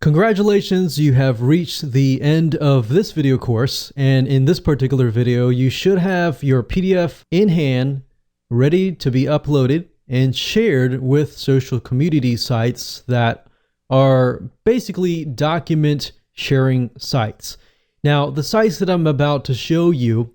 Congratulations, you have reached the end of this video course, and in this particular video you should have your PDF in hand, ready to be uploaded and shared with social community sites that are basically document sharing sites. Now, the sites that I'm about to show you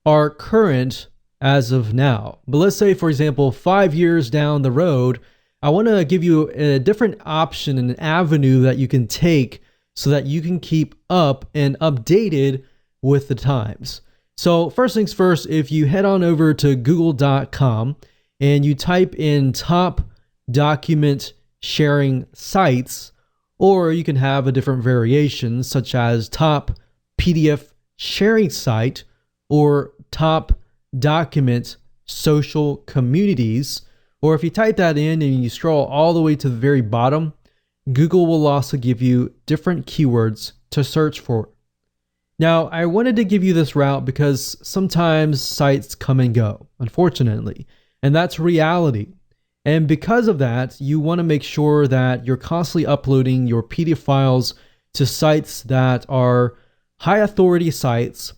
are current as of now, but let's say, for example, 5 years down the road, I want to give you a different option and an avenue that you can take so that you can keep up and updated with the times. So first things first, if you head on over to google.com and you type in top document sharing sites, or you can have a different variation such as top PDF sharing site or top document social communities. Or if you type that in and you scroll all the way to the very bottom, Google will also give you different keywords to search for. Now, I wanted to give you this route because sometimes sites come and go, unfortunately, and that's reality. And because of that, you want to make sure that you're constantly uploading your PDF files to sites that are high authority sites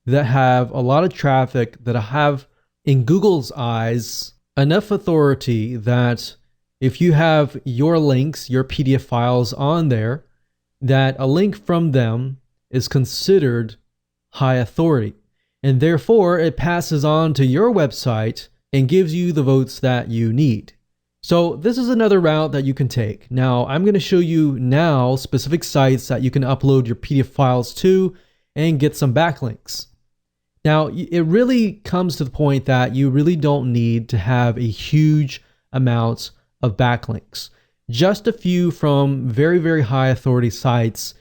that have a lot of traffic, that have, in Google's eyes, enough authority that if you have your links, your PDF files on there, that a link from them is considered high authority. And therefore, it passes on to your website and gives you the votes that you need. So this is another route that you can take. Now, I'm going to show you now specific sites that you can upload your PDF files to and get some backlinks. Now, it really comes to the point that you really don't need to have a huge amount of backlinks. Just a few from very, very high authority sites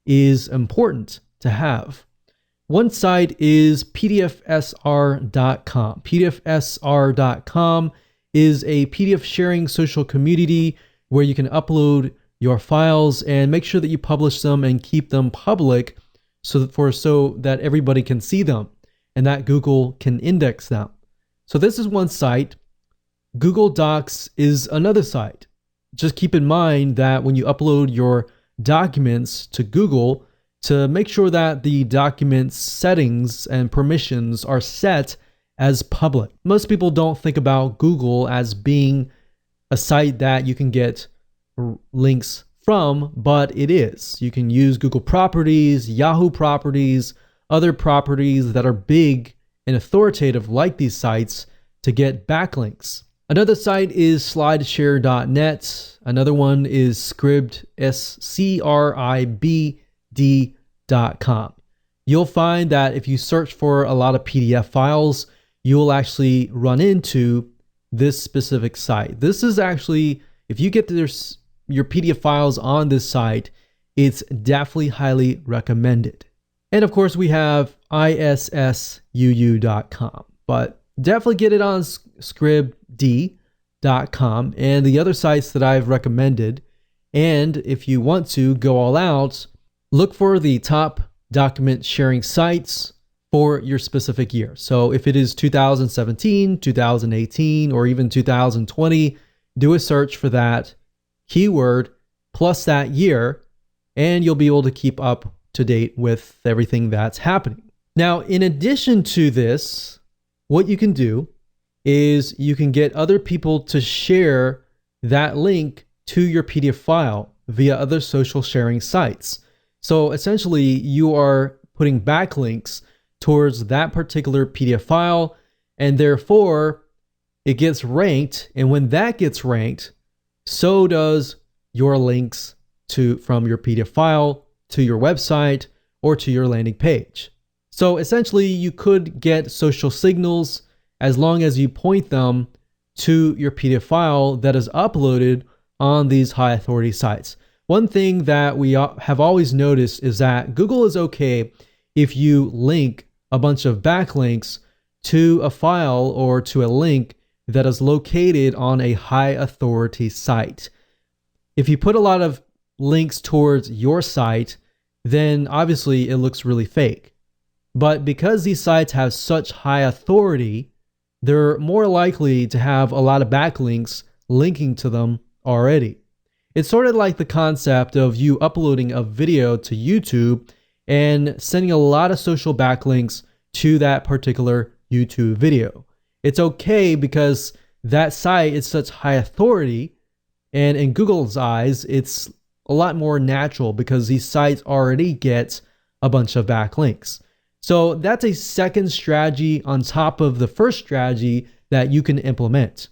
is important to have. One site is pdfsr.com. pdfsr.com is a PDF sharing social community where you can upload your files and make sure that you publish them and keep them public so that everybody can see them and that Google can index them. So this is one site. Google Docs is another site. Just keep in mind that when you upload your documents to Google, to make sure that the document settings and permissions are set as public. Most people don't think about Google as being a site that you can get links from, but it is. You can use Google properties, Yahoo properties, other properties that are big and authoritative like these sites to get backlinks. Another site is slideshare.net. Another one is Scribd, SCRIBD.com. You'll find that if you search for a lot of PDF files, you'll actually run into this specific site. This is actually, if you get your PDF files on this site, it's definitely highly recommended. And of course, we have issuu.com, but definitely get it on scribd.com and the other sites that I've recommended. And if you want to go all out, look for the top document sharing sites for your specific year. So if it is 2017, 2018, or even 2020, do a search for that keyword plus that year, and you'll be able to keep up to date with everything that's happening. Now, in addition to this, what you can do is you can get other people to share that link to your PDF file via other social sharing sites. So essentially, you are putting backlinks towards that particular PDF file, and therefore it gets ranked. And when that gets ranked, so does your links from your PDF file to your website or to your landing page. So essentially, you could get social signals as long as you point them to your PDF file that is uploaded on these high authority sites. One thing that we have always noticed is that Google is okay if you link a bunch of backlinks to a file or to a link that is located on a high authority site. If you put a lot of links towards your site, then obviously it looks really fake. But because these sites have such high authority, they're more likely to have a lot of backlinks linking to them already. It's sort of like the concept of you uploading a video to YouTube and sending a lot of social backlinks to that particular YouTube video. It's okay because that site is such high authority, and in Google's eyes, it's a lot more natural because these sites already get a bunch of backlinks. So that's a second strategy on top of the first strategy that you can implement.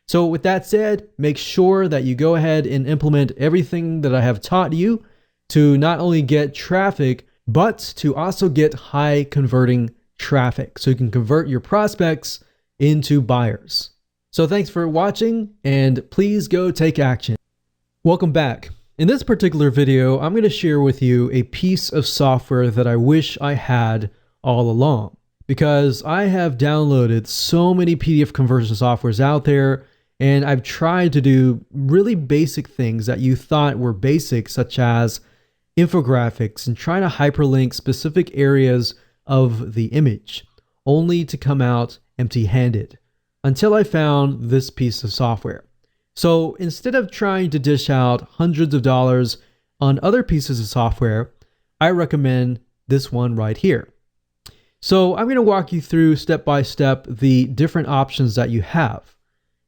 So with that said, make sure that you go ahead and implement everything that I have taught you to not only get traffic, but to also get high converting traffic so you can convert your prospects into buyers. So thanks for watching, and please go take action. Welcome back. In this particular video, I'm going to share with you a piece of software that I wish I had all along, because I have downloaded so many PDF conversion softwares out there, and I've tried to do really basic things that you thought were basic, such as infographics and trying to hyperlink specific areas of the image, only to come out empty-handed, until I found this piece of software. So instead of trying to dish out hundreds of dollars on other pieces of software, I recommend this one right here. So I'm going to walk you through step by step the different options that you have.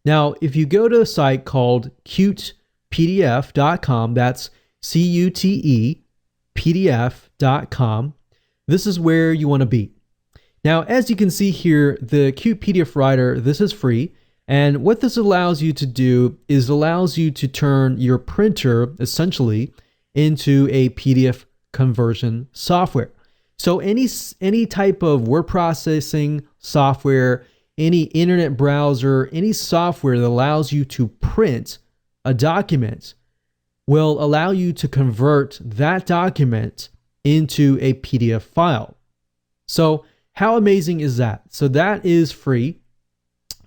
Now, if you go to a site called CutePDF.com, that's CutePDF.com, this is where you want to be. Now, as you can see here, the Qt PDF Writer, this is free. And what this allows you to do is allows you to turn your printer essentially into a PDF conversion software. So any type of word processing software, any internet browser, any software that allows you to print a document will allow you to convert that document into a PDF file. So how amazing is that? So that is free.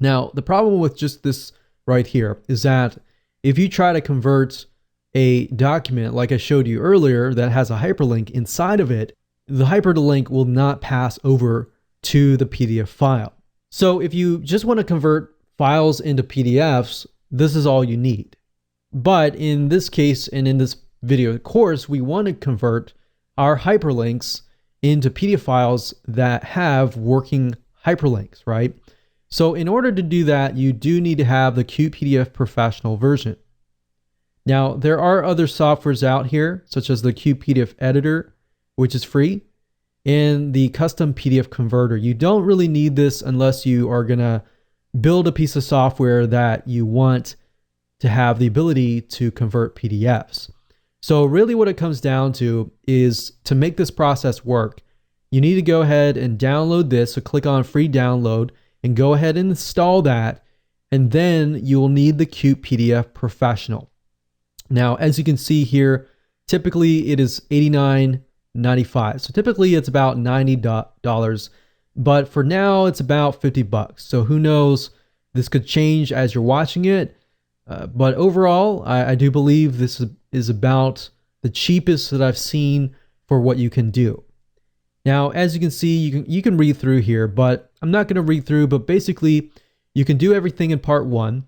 Now, the problem with just this right here is that if you try to convert a document like I showed you earlier that has a hyperlink inside of it, the hyperlink will not pass over to the PDF file. So if you just want to convert files into PDFs, this is all you need. But in this case, and in this video course, we want to convert our hyperlinks into PDF files that have working hyperlinks, right? So in order to do that, you do need to have the Qt PDF Professional version. Now, there are other softwares out here, such as the Qt PDF Editor, which is free, and the Custom PDF Converter. You don't really need this unless you are going to build a piece of software that you want to have the ability to convert PDFs. So really what it comes down to is to make this process work, you need to go ahead and download this. So click on free download and go ahead and install that. And then you will need the Qt PDF Professional. Now, as you can see here, typically it is $89.95. So typically it's about $90, but for now it's about $50. So who knows, this could change as you're watching it. But overall, I do believe this is about the cheapest that I've seen for what you can do. Now, as you can see, you can read through here, but I'm not going to read through, but basically you can do everything in part one.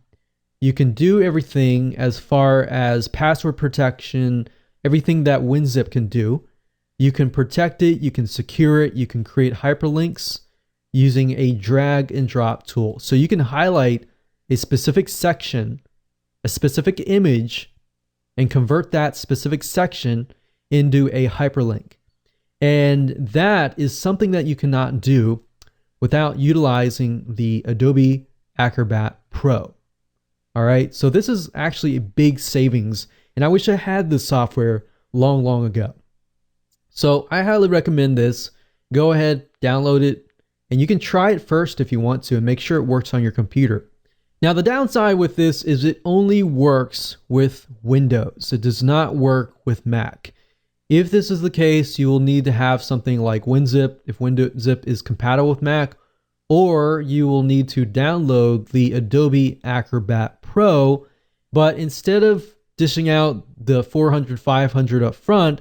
You can do everything as far as password protection, everything that WinZip can do. You can protect it, you can secure it, you can create hyperlinks using a drag and drop tool. So you can highlight a specific section, a specific image, and convert that specific section into a hyperlink. And that is something that you cannot do without utilizing the Adobe Acrobat Pro. All right, so this is actually a big savings, and I wish I had this software long ago. So I highly recommend this. Go ahead, download it, and you can try it first if you want to and make sure it works on your computer. Now, the downside with this is it only works with Windows. It does not work with Mac. If this is the case, you will need to have something like WinZip if WinZip is compatible with Mac, or you will need to download the Adobe Acrobat Pro. But instead of dishing out the $400, $500 up front,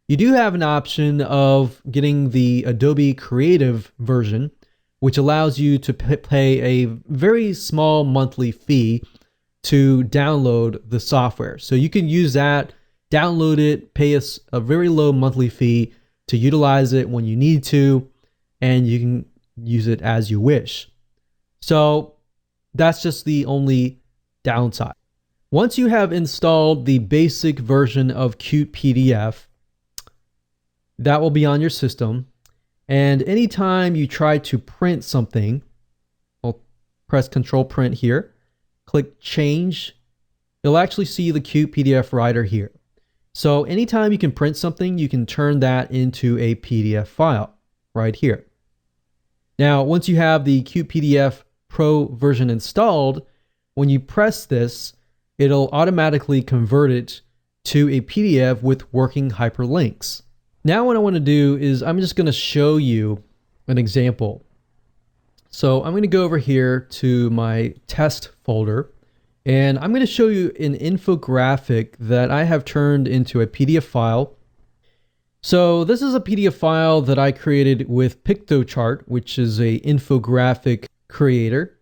you do have an option of getting the Adobe Creative version, which allows you to pay a very small monthly fee to download the software. So you can use that, download it, pay us a very low monthly fee to utilize it when you need to, and you can use it as you wish. So that's just the only downside. Once you have installed the basic version of Qt PDF, that will be on your system. And anytime you try to print something, I'll press Control Print here, click Change, you'll actually see the Qt PDF Writer here. So anytime you can print something, you can turn that into a PDF file right here. Now, once you have the Qt PDF Pro version installed, when you press this, it'll automatically convert it to a PDF with working hyperlinks. Now what I want to do is I'm just going to show you an example. So I'm going to go over here to my test folder, and I'm going to show you an infographic that I have turned into a PDF file. So this is a PDF file that I created with Piktochart, which is a infographic creator.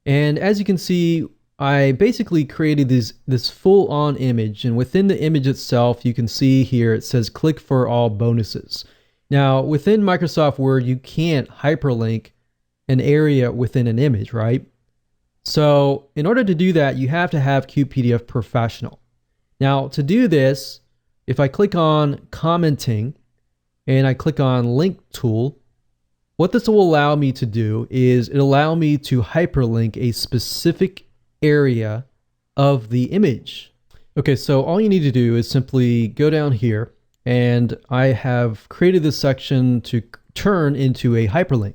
And as you can see, I basically created this full-on image, and within the image itself, you can see here it says click for all bonuses. Now, within Microsoft Word, you can't hyperlink an area within an image, right? So in order to do that, you have to have Qt PDF Professional. Now, to do this, if I click on commenting and I click on link tool, what this will allow me to do is it'll allow me to hyperlink a specific area of the image. Okay, so all you need to do is simply go down here, and I have created this section to turn into a hyperlink.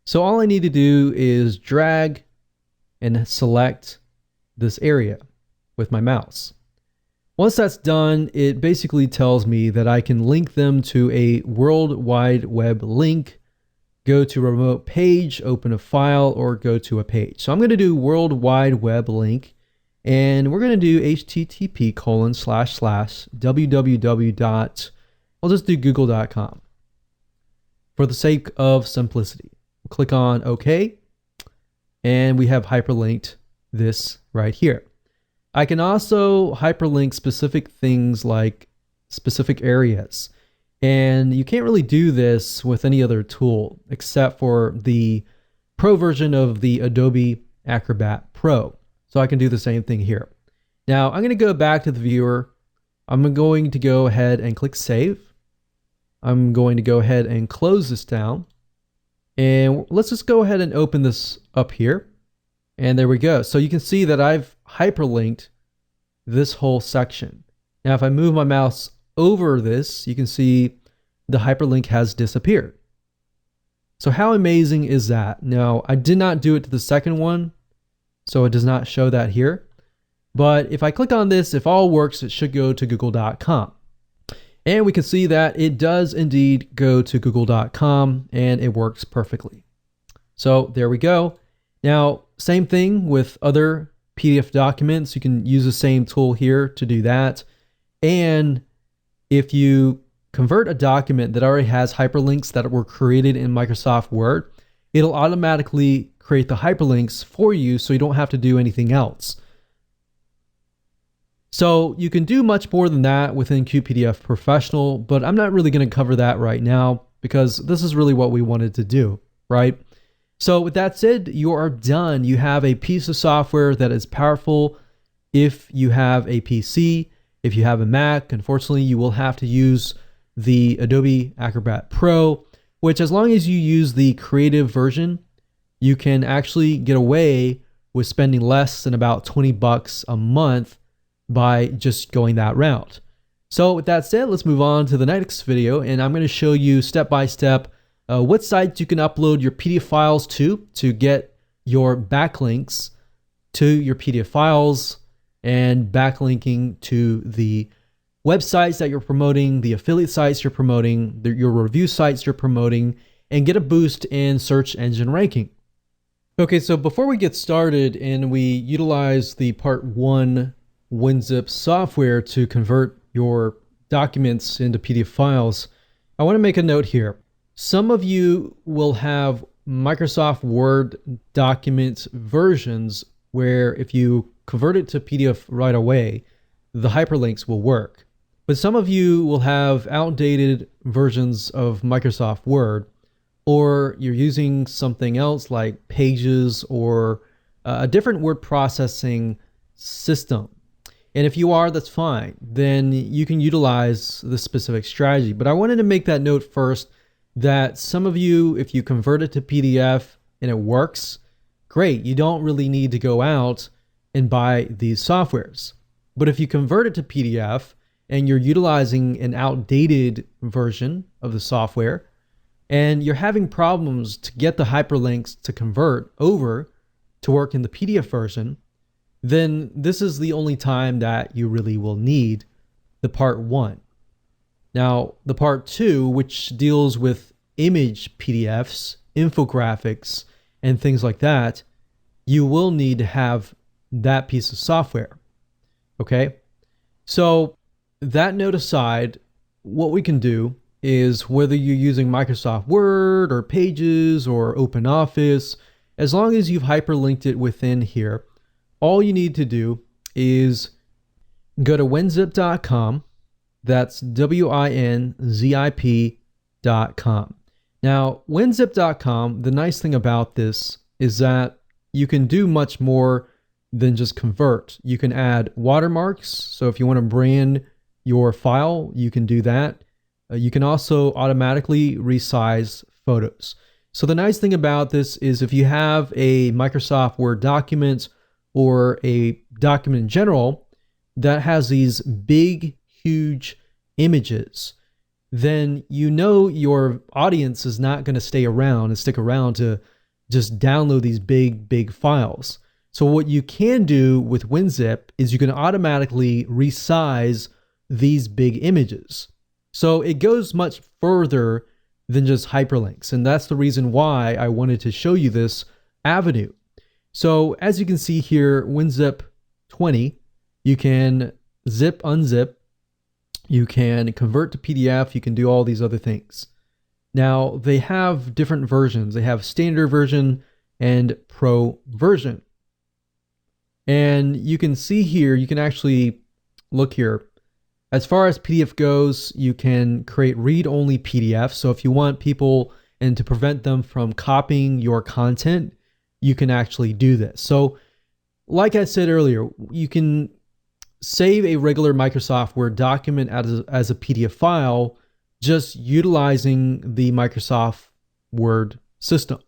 So all I need to do is drag and select this area with my mouse. Once that's done, it basically tells me that I can link them to a World Wide Web link, go to a remote page, open a file, or go to a page. So I'm going to do World Wide Web link, and we're going to do http://www. I'll just do google.com for the sake of simplicity. We'll click on OK, and we have hyperlinked this right here. I can also hyperlink specific things like specific areas. And you can't really do this with any other tool except for the Pro version of the Adobe Acrobat Pro. So I can do the same thing here. Now I'm going to go back to the viewer. I'm going to go ahead and click Save. I'm going to go ahead and close this down. And let's just go ahead and open this up here. And there we go. So you can see that I've hyperlinked this whole section. Now if I move my mouse over this, you can see the hyperlink has disappeared. So how amazing is that? Now, I did not do it to the second one, so it does not show that here. But if I click on this, if all works, it should go to google.com. And we can see that it does indeed go to google.com, and it works perfectly. So there we go. Now, same thing with other PDF documents. You can use the same tool here to do that. And if you convert a document that already has hyperlinks that were created in Microsoft Word, it'll automatically create the hyperlinks for you so you don't have to do anything else. So you can do much more than that within Qt PDF Professional, but I'm not really going to cover that right now because this is really what we wanted to do, right? So with that said, you are done. You have a piece of software that is powerful if you have a PC. If you have a Mac, unfortunately, you will have to use the Adobe Acrobat Pro, which as long as you use the creative version, you can actually get away with spending less than about $20 a month by just going that route. So with that said, let's move on to the next video, and I'm going to show you step by step what sites you can upload your PDF files to get your backlinks to your PDF files, and backlinking to the websites that you're promoting, the affiliate sites you're promoting, your review sites you're promoting, and get a boost in search engine ranking. Okay, so before we get started and we utilize the Part 1 WinZip software to convert your documents into PDF files, I want to make a note here. Some of you will have Microsoft Word document versions where if you convert it to PDF right away, the hyperlinks will work. But some of you will have outdated versions of Microsoft Word, or you're using something else like Pages or a different word processing system. And if you are, that's fine. Then you can utilize this specific strategy. But I wanted to make that note first that some of you, if you convert it to PDF and it works, great. You don't really need to go out and buy these softwares. But if you convert it to PDF and you're utilizing an outdated version of the software and you're having problems to get the hyperlinks to convert over to work in the PDF version, then this is the only time that you really will need the part 1. Now, the part 2, which deals with image PDFs, infographics, and things like that, you will need to have that piece of software. Okay? So, that note aside, what we can do is whether you're using Microsoft Word or Pages or OpenOffice, as long as you've hyperlinked it within here, all you need to do is go to winzip.com. That's WINZIP.com. Now, winzip.com, the nice thing about this is that you can do much more than just convert. You can add watermarks. So if you want to brand your file, you can do that. You can also automatically resize photos. So the nice thing about this is if you have a Microsoft Word document or a document in general that has these big, huge images, then you know your audience is not going to stay around and stick around to just download these big files. So what you can do with WinZip is you can automatically resize these big images. So it goes much further than just hyperlinks. And that's the reason why I wanted to show you this avenue. So as you can see here, WinZip 20, you can zip, unzip, you can convert to PDF, you can do all these other things. Now they have different versions. They have standard version and pro version. And you can see here, you can actually look here. As far as PDF goes, you can create read-only PDF. So if you want people and to prevent them from copying your content, you can actually do this. So like I said earlier, you can save a regular Microsoft Word document as a PDF file just utilizing the Microsoft Word system.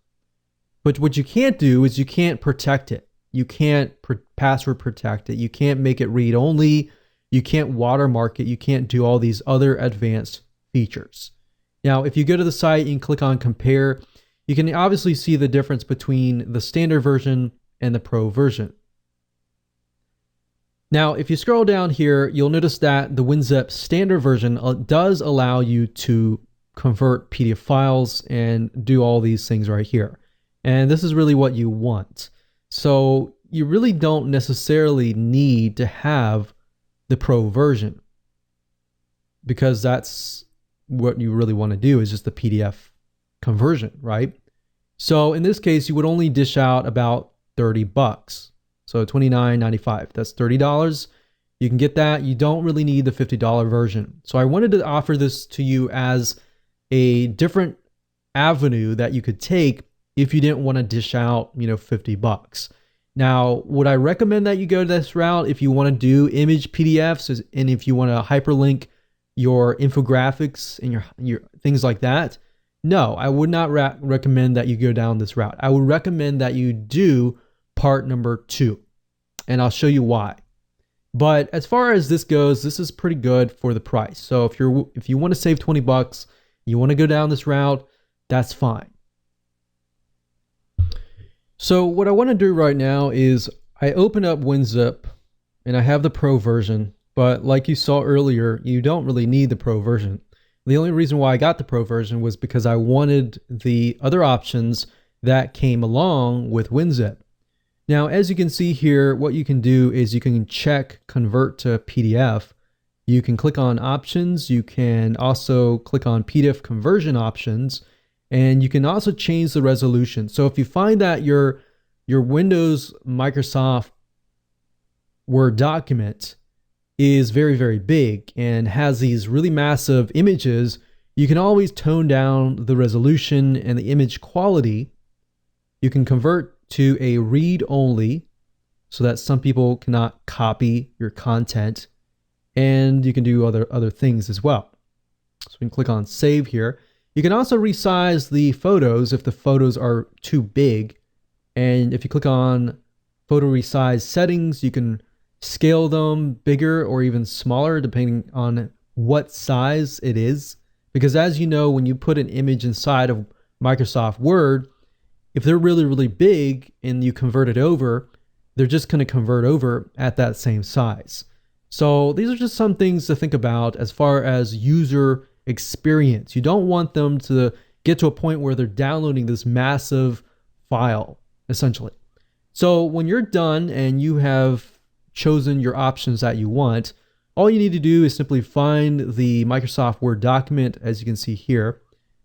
But what you can't do is you can't protect it. You can't password protect it. You can't make it read-only. You can't watermark it. You can't do all these other advanced features. Now, if you go to the site and click on compare, you can obviously see the difference between the standard version and the pro version. Now, if you scroll down here, you'll notice that the WinZip standard version does allow you to convert PDF files and do all these things right here. And this is really what you want. So you really don't necessarily need to have the pro version, because that's what you really want to do is just the PDF conversion, right? So in this case, you would only dish out about $30. So $29.95, that's $30. You can get that. You don't really need the $50 version. So I wanted to offer this to you as a different avenue that you could take if you didn't want to dish out, $50. Now, would I recommend that you go this route if you want to do image PDFs and if you want to hyperlink your infographics and your things like that? No, I would not recommend that you go down this route. I would recommend that you do part number 2, and I'll show you why. But as far as this goes, this is pretty good for the price. So if you want to save $20, you want to go down this route, that's fine. So what I want to do right now is I open up WinZip and I have the pro version, but like you saw earlier, you don't really need the pro version. The only reason why I got the pro version was because I wanted the other options that came along with WinZip. Now, as you can see here, what you can do is you can check convert to PDF. You can click on options. You can also click on PDF conversion options, and you can also change the resolution. So if you find that your Windows Microsoft Word document is very, very big and has these really massive images, you can always tone down the resolution and the image quality. You can convert to a read-only so that some people cannot copy your content, and you can do other things as well. So we can click on save here. You can also resize the photos if the photos are too big. And if you click on photo resize settings, you can scale them bigger or even smaller depending on what size it is. Because as you know, when you put an image inside of Microsoft Word, if they're really, really big and you convert it over, they're just going to convert over at that same size. So these are just some things to think about as far as user experience. You don't want them to get to a point where they're downloading this massive file, essentially. So when you're done and you have chosen your options that you want, all you need to do is simply find the Microsoft Word document, as you can see here,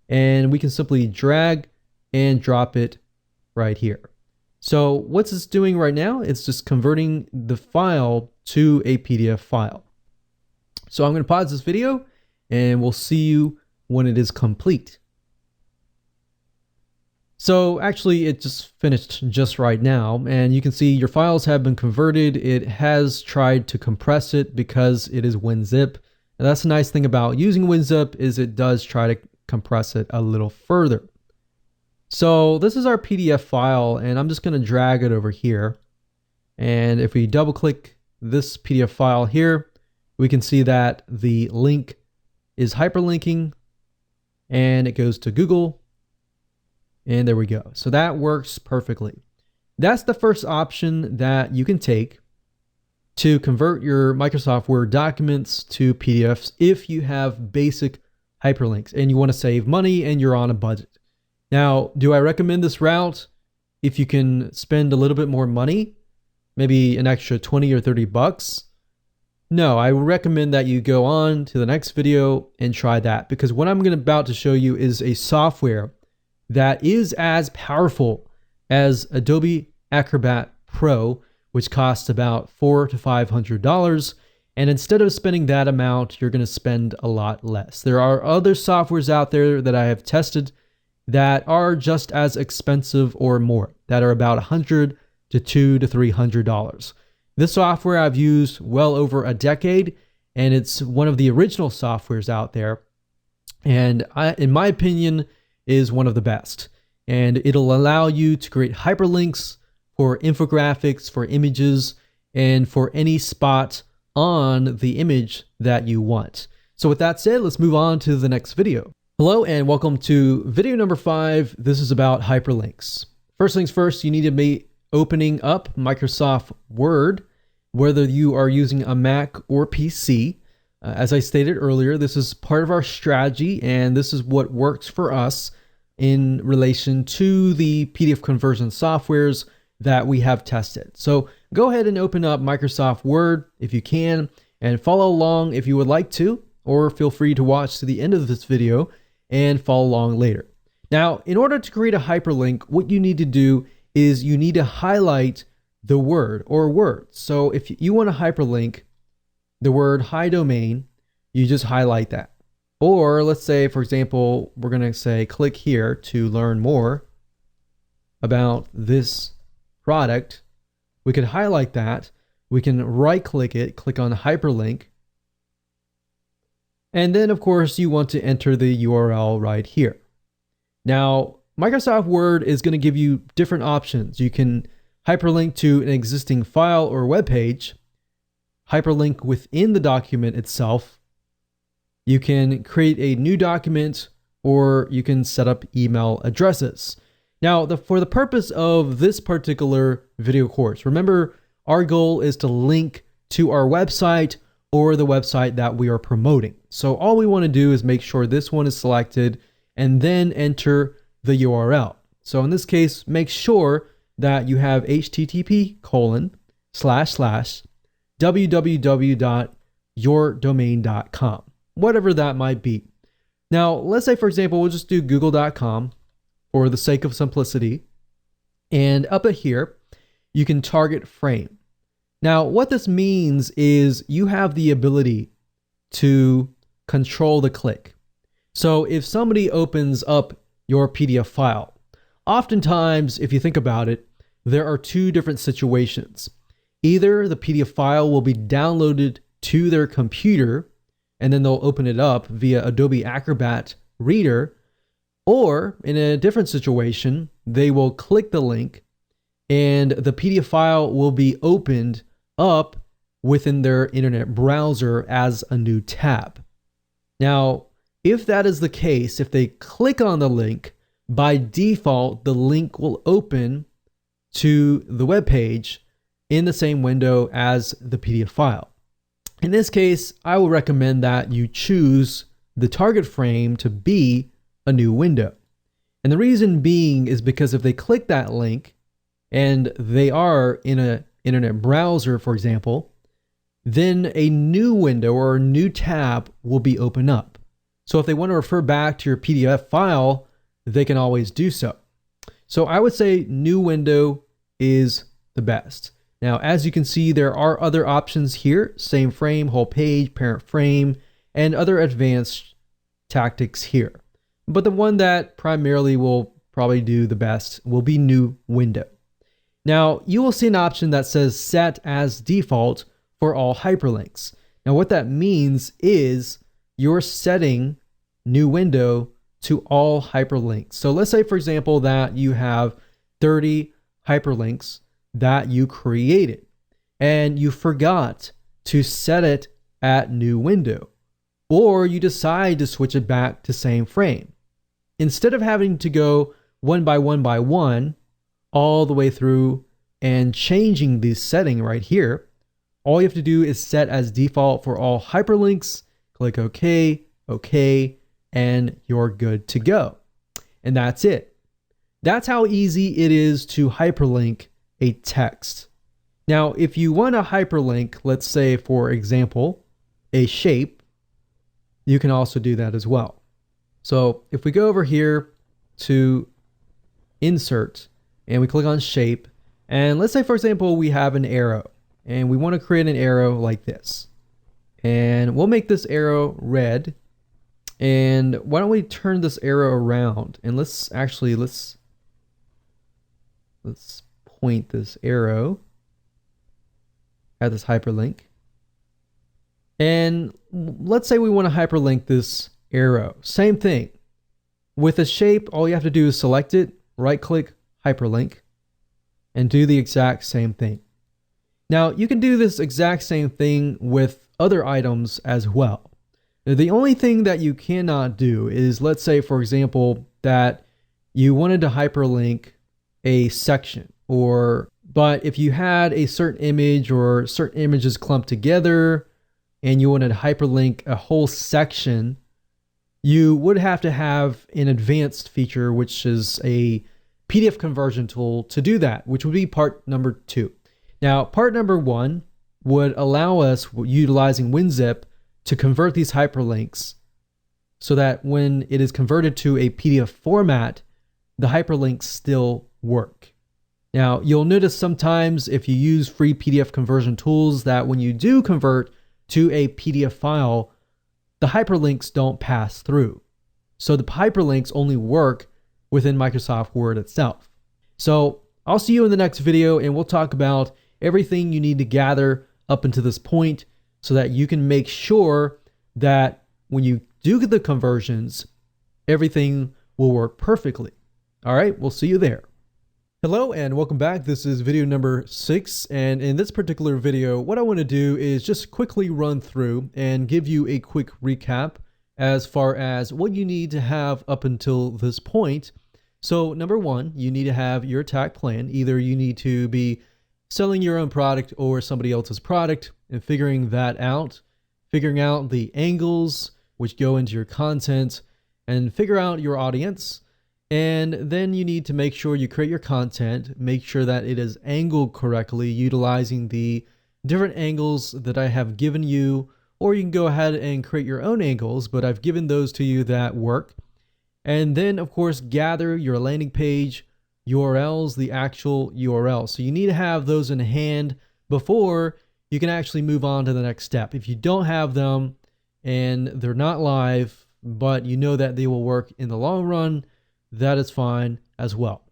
and we can simply drag and drop it right here. So what's this doing right now? It's just converting the file to a PDF file. So I'm going to pause this video and we'll see you when it is complete. So actually it just finished just right now, and you can see your files have been converted. It has tried to compress it because it is WinZip. And that's the nice thing about using WinZip is it does try to compress it a little further. So this is our PDF file, and I'm just going to drag it over here. And if we double click this PDF file here, we can see that the link is hyperlinking and it goes to Google. And there we go. So that works perfectly. That's the first option that you can take to convert your Microsoft Word documents to PDFs if you have basic hyperlinks and you want to save money and you're on a budget. Now, do I recommend this route if you can spend a little bit more money, maybe an extra 20 or 30 bucks? No, I would recommend that you go on to the next video and try that, because what I'm about to show you is a software that is as powerful as Adobe Acrobat Pro, which costs about $400 to $500. And instead of spending that amount, you're going to spend a lot less. There are other softwares out there that I have tested that are just as expensive or more, that are about $100 to $200 to $300. This software I've used well over a decade, and it's one of the original softwares out there. And in my opinion, is one of the best. And it'll allow you to create hyperlinks for infographics, for images, and for any spot on the image that you want. So with that said, let's move on to the next video. Hello and welcome to video number 5. This is about hyperlinks. First things first, you need to be opening up Microsoft Word, whether you are using a Mac or PC. As I stated earlier, this is part of our strategy, and this is what works for us in relation to the PDF conversion softwares that we have tested. So go ahead and open up Microsoft Word if you can, and follow along if you would like to, or feel free to watch to the end of this video and follow along later. Now, in order to create a hyperlink, what you need to do is you need to highlight the word or words. So if you want to hyperlink the word high domain, you just highlight that. Or let's say, for example, we're going to say click here to learn more about this product. We could highlight that. We can right click it, click on hyperlink. And then of course you want to enter the URL right here. Now, Microsoft Word is going to give you different options. You can hyperlink to an existing file or web page, hyperlink within the document itself. You can create a new document, or you can set up email addresses. Now, for the purpose of this particular video course, remember our goal is to link to our website or the website that we are promoting. So all we want to do is make sure this one is selected and then enter the URL. So in this case, make sure that you have http://www.yourdomain.com, whatever that might be. Now, let's say, for example, we'll just do google.com for the sake of simplicity. And up here, you can target frame. Now, what this means is you have the ability to control the click. So if somebody opens up your PDF file, oftentimes, if you think about it, there are two different situations. Either the PDF file will be downloaded to their computer, and then they'll open it up via Adobe Acrobat Reader, or in a different situation, they will click the link and the PDF file will be opened up within their internet browser as a new tab. Now, if that is the case, if they click on the link, by default, the link will open to the web page in the same window as the PDF file. In this case, I will recommend that you choose the target frame to be a new window. And the reason being is because if they click that link and they are in an internet browser, for example, then a new window or a new tab will be opened up. So if they want to refer back to your PDF file, they can always do so. So I would say new window is the best. Now, as you can see, there are other options here: same frame, whole page, parent frame, and other advanced tactics here. But the one that primarily will probably do the best will be new window. Now, you will see an option that says set as default for all hyperlinks. Now, what that means is you're setting new window to all hyperlinks. So let's say, for example, that you have 30 hyperlinks that you created and you forgot to set it at new window, or you decide to switch it back to same frame. Instead of having to go one by one all the way through and changing the setting right here, all you have to do is set as default for all hyperlinks, click OK, OK, and you're good to go. And that's it. That's how easy it is to hyperlink a text. Now, if you want to hyperlink, let's say, for example, a shape, you can also do that as well. So if we go over here to insert and we click on shape, and let's say, for example, we have an arrow and we want to create an arrow like this, and we'll make this arrow red. And why don't we turn this arrow around, and let's point this arrow at this hyperlink. And let's say we want to hyperlink this arrow. Same thing. With a shape, all you have to do is select it, right click, hyperlink, and do the exact same thing. Now, you can do this exact same thing with other items as well. Now, the only thing that you cannot do is, let's say, for example, that you wanted to hyperlink a section, but if you had a certain image or certain images clumped together and you wanted to hyperlink a whole section, you would have to have an advanced feature, which is a PDF conversion tool to do that, which would be part number 2. Now, part number 1 would allow us, utilizing WinZip, to convert these hyperlinks so that when it is converted to a PDF format, the hyperlinks still work. Now, you'll notice sometimes if you use free PDF conversion tools that when you do convert to a PDF file, the hyperlinks don't pass through. So the hyperlinks only work within Microsoft Word itself. So I'll see you in the next video, and we'll talk about everything you need to gather up until this point so that you can make sure that when you do the conversions, everything will work perfectly. All right, we'll see you there. Hello and welcome back. This is video number 6, and in this particular video, what I want to do is just quickly run through and give you a quick recap as far as what you need to have up until this point. So number 1, you need to have your attack plan. Either you need to be selling your own product or somebody else's product and figuring that out, figuring out the angles which go into your content, and figure out your audience. And then you need to make sure you create your content, make sure that it is angled correctly, utilizing the different angles that I have given you, or you can go ahead and create your own angles, but I've given those to you that work. And then, of course, gather your landing page URLs, the actual URL. So you need to have those in hand before you can actually move on to the next step. If you don't have them and they're not live, but you know that they will work in the long run, that is fine as well.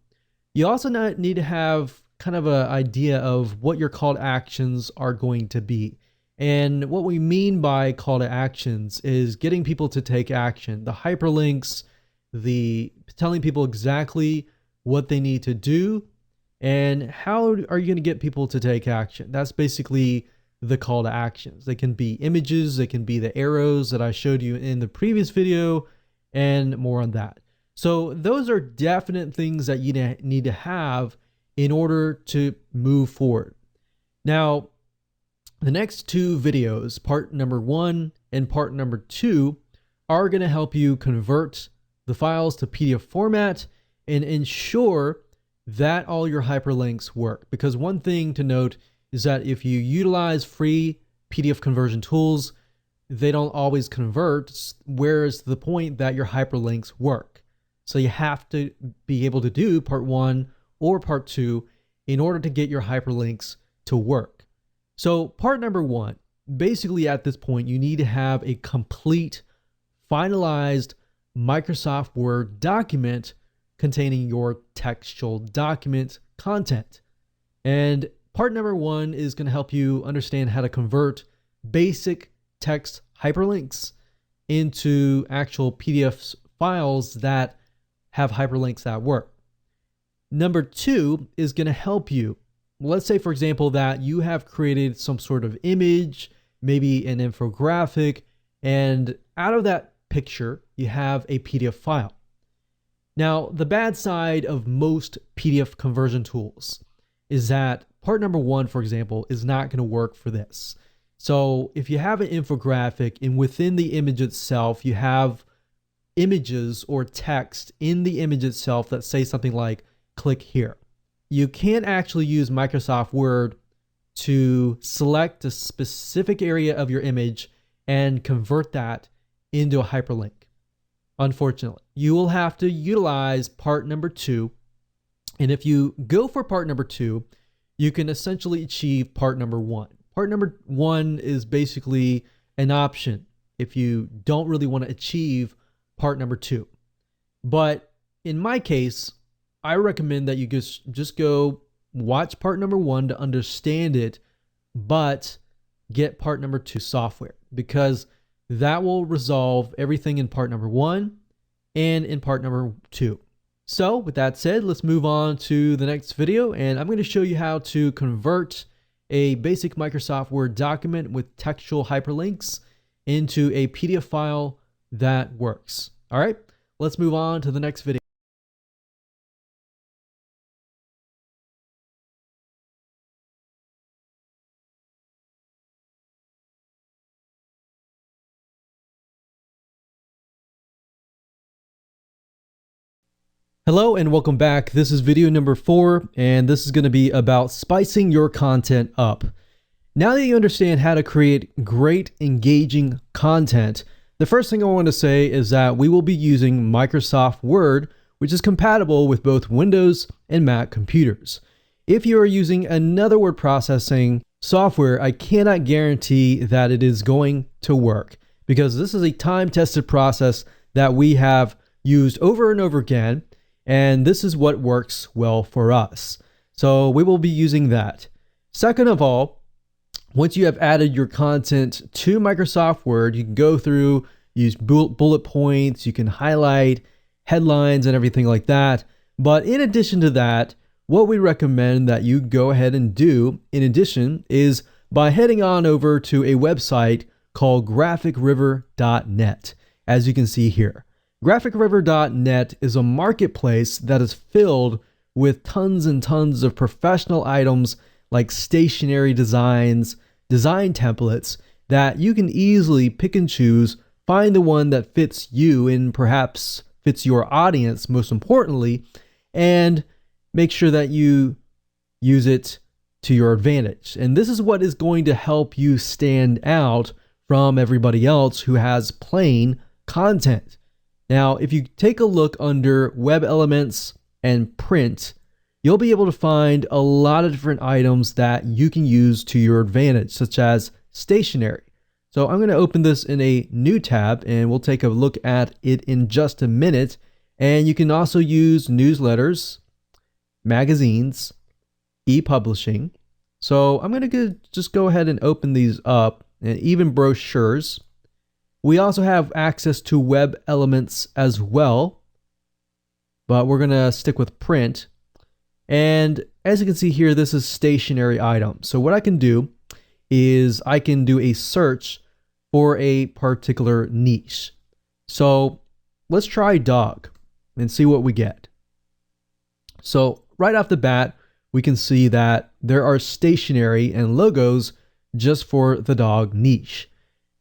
You also need to have kind of an idea of what your call to actions are going to be. And what we mean by call to actions is getting people to take action. The hyperlinks, the telling people exactly what they need to do, and how are you going to get people to take action? That's basically the call to actions. They can be images, they can be the arrows that I showed you in the previous video, and more on that. So those are definite things that you need to have in order to move forward. Now, the next two videos, part number 1 and part number 2, are going to help you convert the files to PDF format and ensure that all your hyperlinks work. Because one thing to note is that if you utilize free PDF conversion tools, they don't always convert, whereas the point that your hyperlinks work. So you have to be able to do part 1 or part 2 in order to get your hyperlinks to work. So part number 1, basically at this point, you need to have a complete, finalized Microsoft Word document containing your textual document content. And part number 1 is going to help you understand how to convert basic text hyperlinks into actual PDF files that have hyperlinks that work. Number 2 is going to help you. Let's say, for example, that you have created some sort of image, maybe an infographic, and out of that picture, you have a PDF file. Now, the bad side of most PDF conversion tools is that part number 1, for example, is not going to work for this. So if you have an infographic and within the image itself, you have images or text in the image itself that say something like, click here. You can't actually use Microsoft Word to select a specific area of your image and convert that into a hyperlink. Unfortunately, you will have to utilize part number 2. And if you go for part number 2, you can essentially achieve part number 1. Part number 1 is basically an option if you don't really want to achieve part number 2. But in my case, I recommend that you just go watch part number 1 to understand it, but get part number 2 software, because that will resolve everything in part number 1 and in part number 2. So with that said, let's move on to the next video, and I'm going to show you how to convert a basic Microsoft Word document with textual hyperlinks into a PDF file that works. All right, let's move on to the next video. Hello and welcome back. This is video number 4, and this is going to be about spicing your content up. Now that you understand how to create great, engaging content, the first thing I want to say is that we will be using Microsoft Word, which is compatible with both Windows and Mac computers. If you are using another word processing software, I cannot guarantee that it is going to work, because this is a time-tested process that we have used over and over again. And this is what works well for us. So we will be using that. Second of all, once you have added your content to Microsoft Word, you can go through, use bullet points, you can highlight headlines and everything like that. But in addition to that, what we recommend that you go ahead and do in addition is by heading on over to a website called GraphicRiver.net, as you can see here. GraphicRiver.net is a marketplace that is filled with tons and tons of professional items like stationery designs, design templates that you can easily pick and choose, find the one that fits you and perhaps fits your audience most importantly, and make sure that you use it to your advantage. And this is what is going to help you stand out from everybody else who has plain content. Now, if you take a look under Web Elements and Print, you'll be able to find a lot of different items that you can use to your advantage, such as stationery. So I'm going to open this in a new tab and we'll take a look at it in just a minute. And you can also use newsletters, magazines, e-publishing. So I'm going to just go ahead and open these up, and even brochures. We also have access to web elements as well, but we're going to stick with print. And as you can see here, this is stationary items. So what I can do is I can do a search for a particular niche. So let's try dog and see what we get. So right off the bat, we can see that there are stationery and logos just for the dog niche.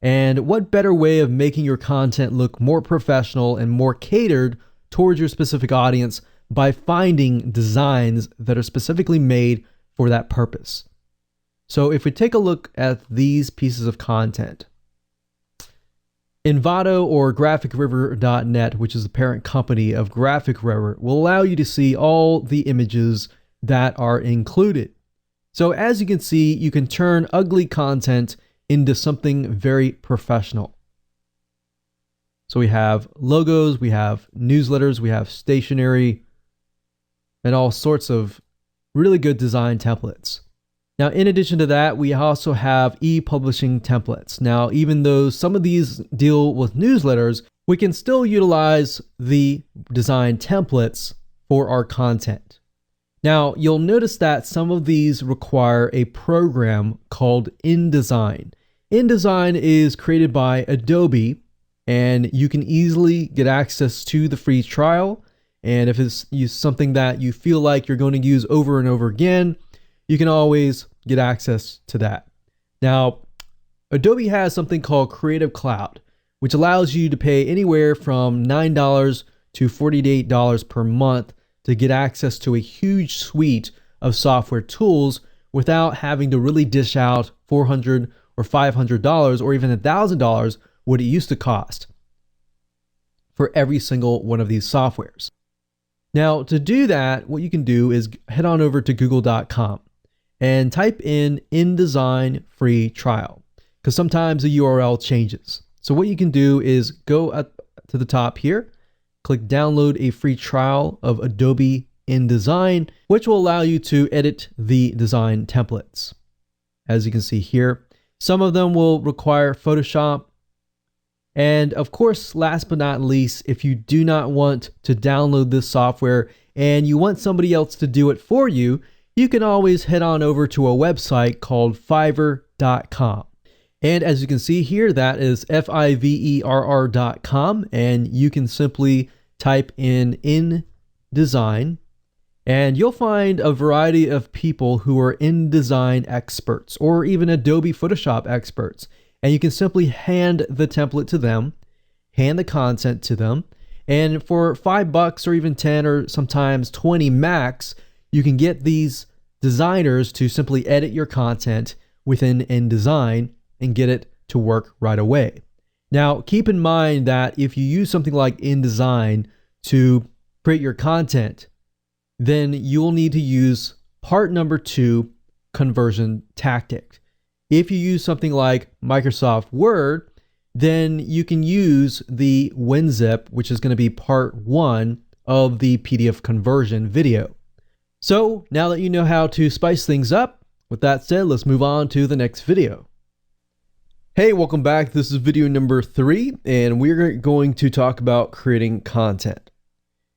And what better way of making your content look more professional and more catered towards your specific audience by finding designs that are specifically made for that purpose. So if we take a look at these pieces of content, Envato or GraphicRiver.net, which is the parent company of Graphic River, will allow you to see all the images that are included. So as you can see, you can turn ugly content into something very professional. So we have logos, we have newsletters, we have stationery, and all sorts of really good design templates. Now, in addition to that, we also have e-publishing templates. Now, even though some of these deal with newsletters, we can still utilize the design templates for our content. Now, you'll notice that some of these require a program called InDesign. InDesign is created by Adobe, and you can easily get access to the free trial. And if it's something that you feel like you're going to use over and over again, you can always get access to that. Now, Adobe has something called Creative Cloud, which allows you to pay anywhere from $9 to $48 per month to get access to a huge suite of software tools without having to really dish out $400 or $500 or even $1,000 what it used to cost for every single one of these softwares. Now, to do that, what you can do is head on over to google.com and type in InDesign free trial, because sometimes the URL changes. So what you can do is go up to the top here, click download a free trial of Adobe InDesign, which will allow you to edit the design templates. As you can see here, some of them will require Photoshop. And of course, last but not least, if you do not want to download this software and you want somebody else to do it for you, you can always head on over to a website called Fiverr.com. And as you can see here, that is Fiverr.com, and you can simply type in InDesign, and you'll find a variety of people who are InDesign experts or even Adobe Photoshop experts. And you can simply hand the template to them, hand the content to them, and for $5 or even 10 or sometimes 20 max, you can get these designers to simply edit your content within InDesign and get it to work right away. Now, keep in mind that if you use something like InDesign to create your content, then you'll need to use part number 2, conversion tactic. If you use something like Microsoft Word, then you can use the WinZip, which is going to be part 1 of the PDF conversion video. So now that you know how to spice things up, with that said, let's move on to the next video. Hey, welcome back. This is video number 3, and we're going to talk about creating content.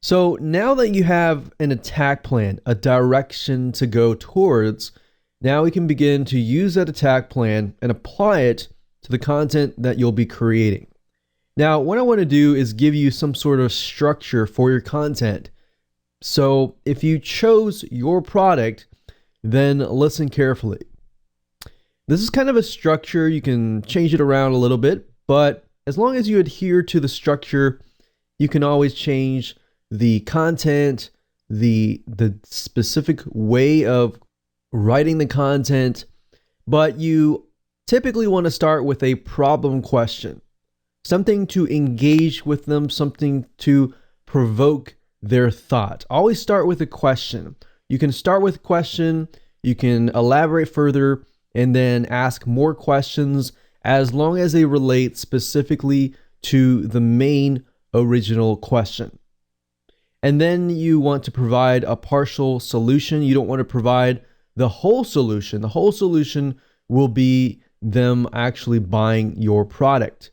So now that you have an attack plan, a direction to go towards, now we can begin to use that attack plan and apply it to the content that you'll be creating. Now, what I want to do is give you some sort of structure for your content. So if you chose your product, then listen carefully. This is kind of a structure. You can change it around a little bit, but as long as you adhere to the structure, you can always change the content, the specific way of writing the content, but you typically want to start with a problem question, something to engage with them, something to provoke their thought. Always start with a question. you can start with a question, you can elaborate further, and then ask more questions as long as they relate specifically to the main original question. And then you want to provide a partial solution. You don't want to provide the whole solution. The whole solution will be them actually buying your product.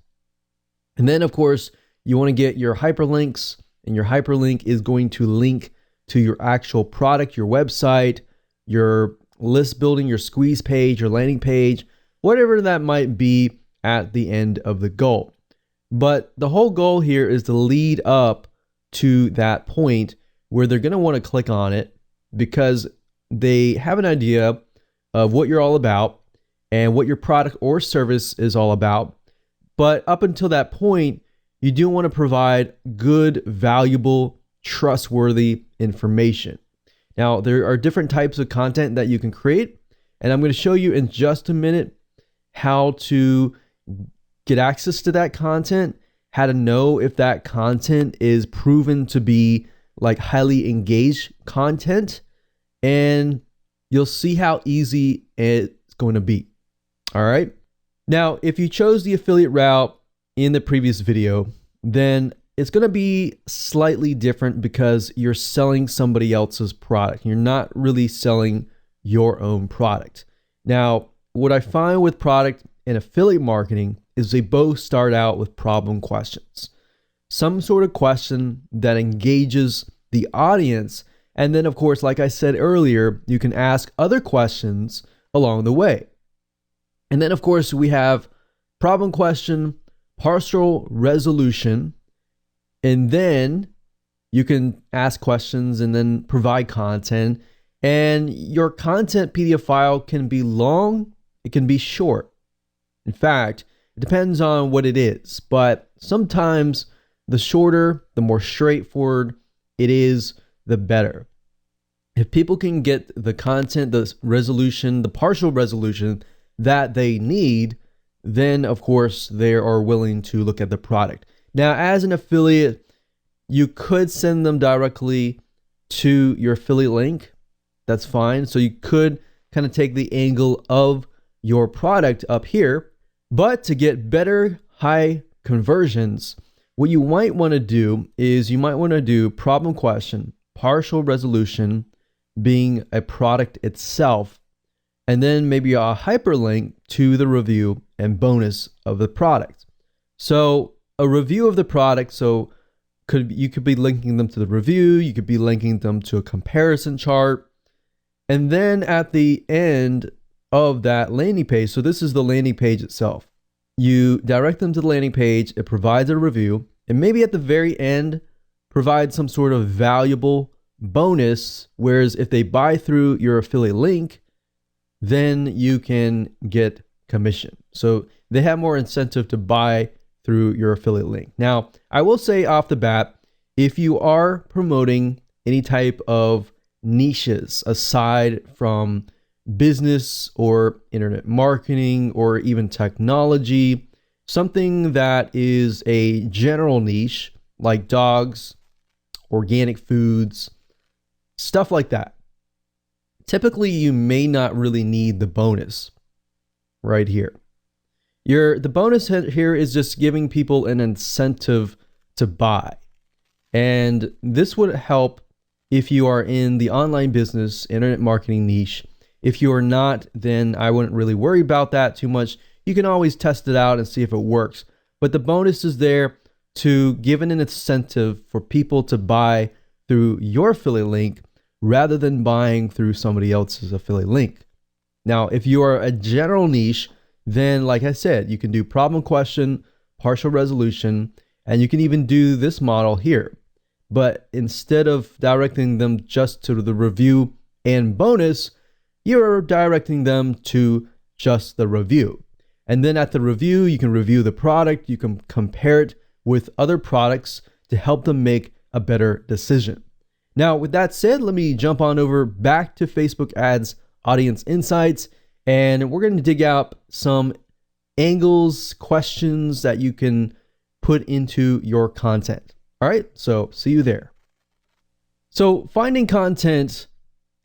And then, of course, you want to get your hyperlinks, and your hyperlink is going to link to your actual product, your website, your list building, your squeeze page, your landing page, whatever that might be at the end of the goal. But the whole goal here is to lead up to that point where they're going to want to click on it because they have an idea of what you're all about and what your product or service is all about. But up until that point, you do want to provide good, valuable, trustworthy information. Now, there are different types of content that you can create, and I'm going to show you in just a minute how to get access to that content, how to know if that content is proven to be like highly engaged content, and you'll see how easy it's going to be. All right. Now, if you chose the affiliate route in the previous video, then it's going to be slightly different because you're selling somebody else's product. You're not really selling your own product. Now, what I find with product and affiliate marketing is they both start out with problem questions. Some sort of question that engages the audience. And then, of course, like I said earlier, you can ask other questions along the way. And then, of course, we have problem question, partial resolution, and then you can ask questions and then provide content. And your content PDF file can be long, it can be short. In fact, it depends on what it is, but sometimes the shorter, the more straightforward it is, the better. If people can get the content, the resolution, the partial resolution that they need, then of course they are willing to look at the product. Now, as an affiliate, you could send them directly to your affiliate link. That's fine. So you could kind of take the angle of your product up here, but to get better high conversions, what you might want to do is you might want to do problem question, partial resolution being a product itself, and then maybe a hyperlink to the review and bonus of the product. So a review of the product, so you could be linking them to the review, you could be linking them to a comparison chart, and then at the end of that landing page, so this is the landing page itself, you direct them to the landing page, it provides a review, and maybe at the very end provide some sort of valuable bonus, whereas if they buy through your affiliate link, then you can get commission. So they have more incentive to buy through your affiliate link. Now, I will say off the bat, if you are promoting any type of niches aside from business or internet marketing or even technology, something that is a general niche like dogs, organic foods, stuff like that, typically you may not really need the bonus right here. The bonus here is just giving people an incentive to buy. And this would help if you are in the online business, internet marketing niche. If you are not, then I wouldn't really worry about that too much. You can always test it out and see if it works. But the bonus is there to give an incentive for people to buy through your affiliate link rather than buying through somebody else's affiliate link. Now, if you are a general niche, then like I said, you can do problem question, partial resolution, and you can even do this model here. But instead of directing them just to the review and bonus, you're directing them to just the review. And then at the review, you can review the product, you can compare it with other products to help them make a better decision. Now, with that said, let me jump on over back to Facebook Ads Audience Insights, and we're going to dig out some angles, questions that you can put into your content. All right, so see you there. So finding content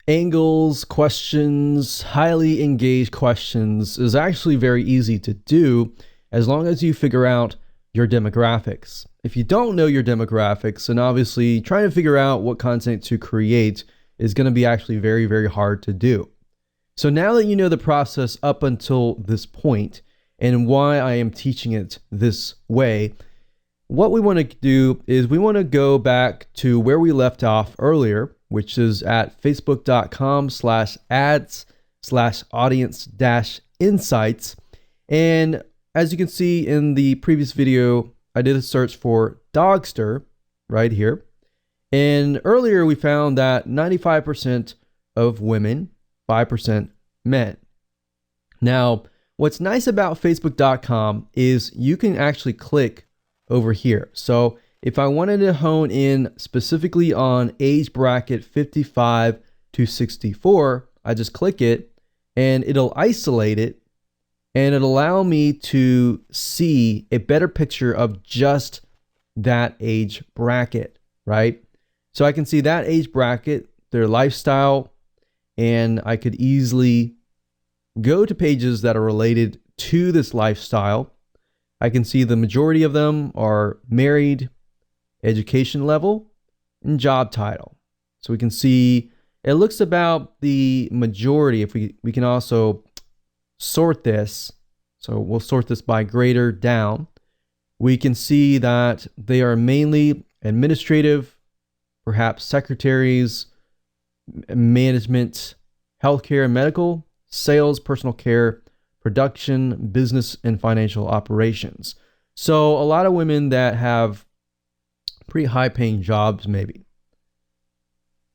angles, questions, highly engaged questions is actually very easy to do as long as you figure out your demographics. If you don't know your demographics, then obviously trying to figure out what content to create is going to be actually very, very hard to do. So now that you know the process up until this point and why I am teaching it this way, what we want to do is we want to go back to where we left off earlier, which is at facebook.com/ads/audience-insights. And as you can see in the previous video, I did a search for Dogster right here. And earlier we found that 95% of women, 5% men. Now, what's nice about facebook.com is you can actually click over here. So if I wanted to hone in specifically on age bracket 55 to 64, I just click it and it'll isolate it and it'll allow me to see a better picture of just that age bracket, right? So I can see that age bracket, their lifestyle, and I could easily go to pages that are related to this lifestyle. I can see the majority of them are married, education level, and job title. So we can see it looks about the majority. If we can also sort this, so we'll sort this by greater down. We can see that they are mainly administrative, perhaps secretaries, management, healthcare and medical, sales, personal care, production, business, and financial operations. So a lot of women that have pretty high paying jobs maybe.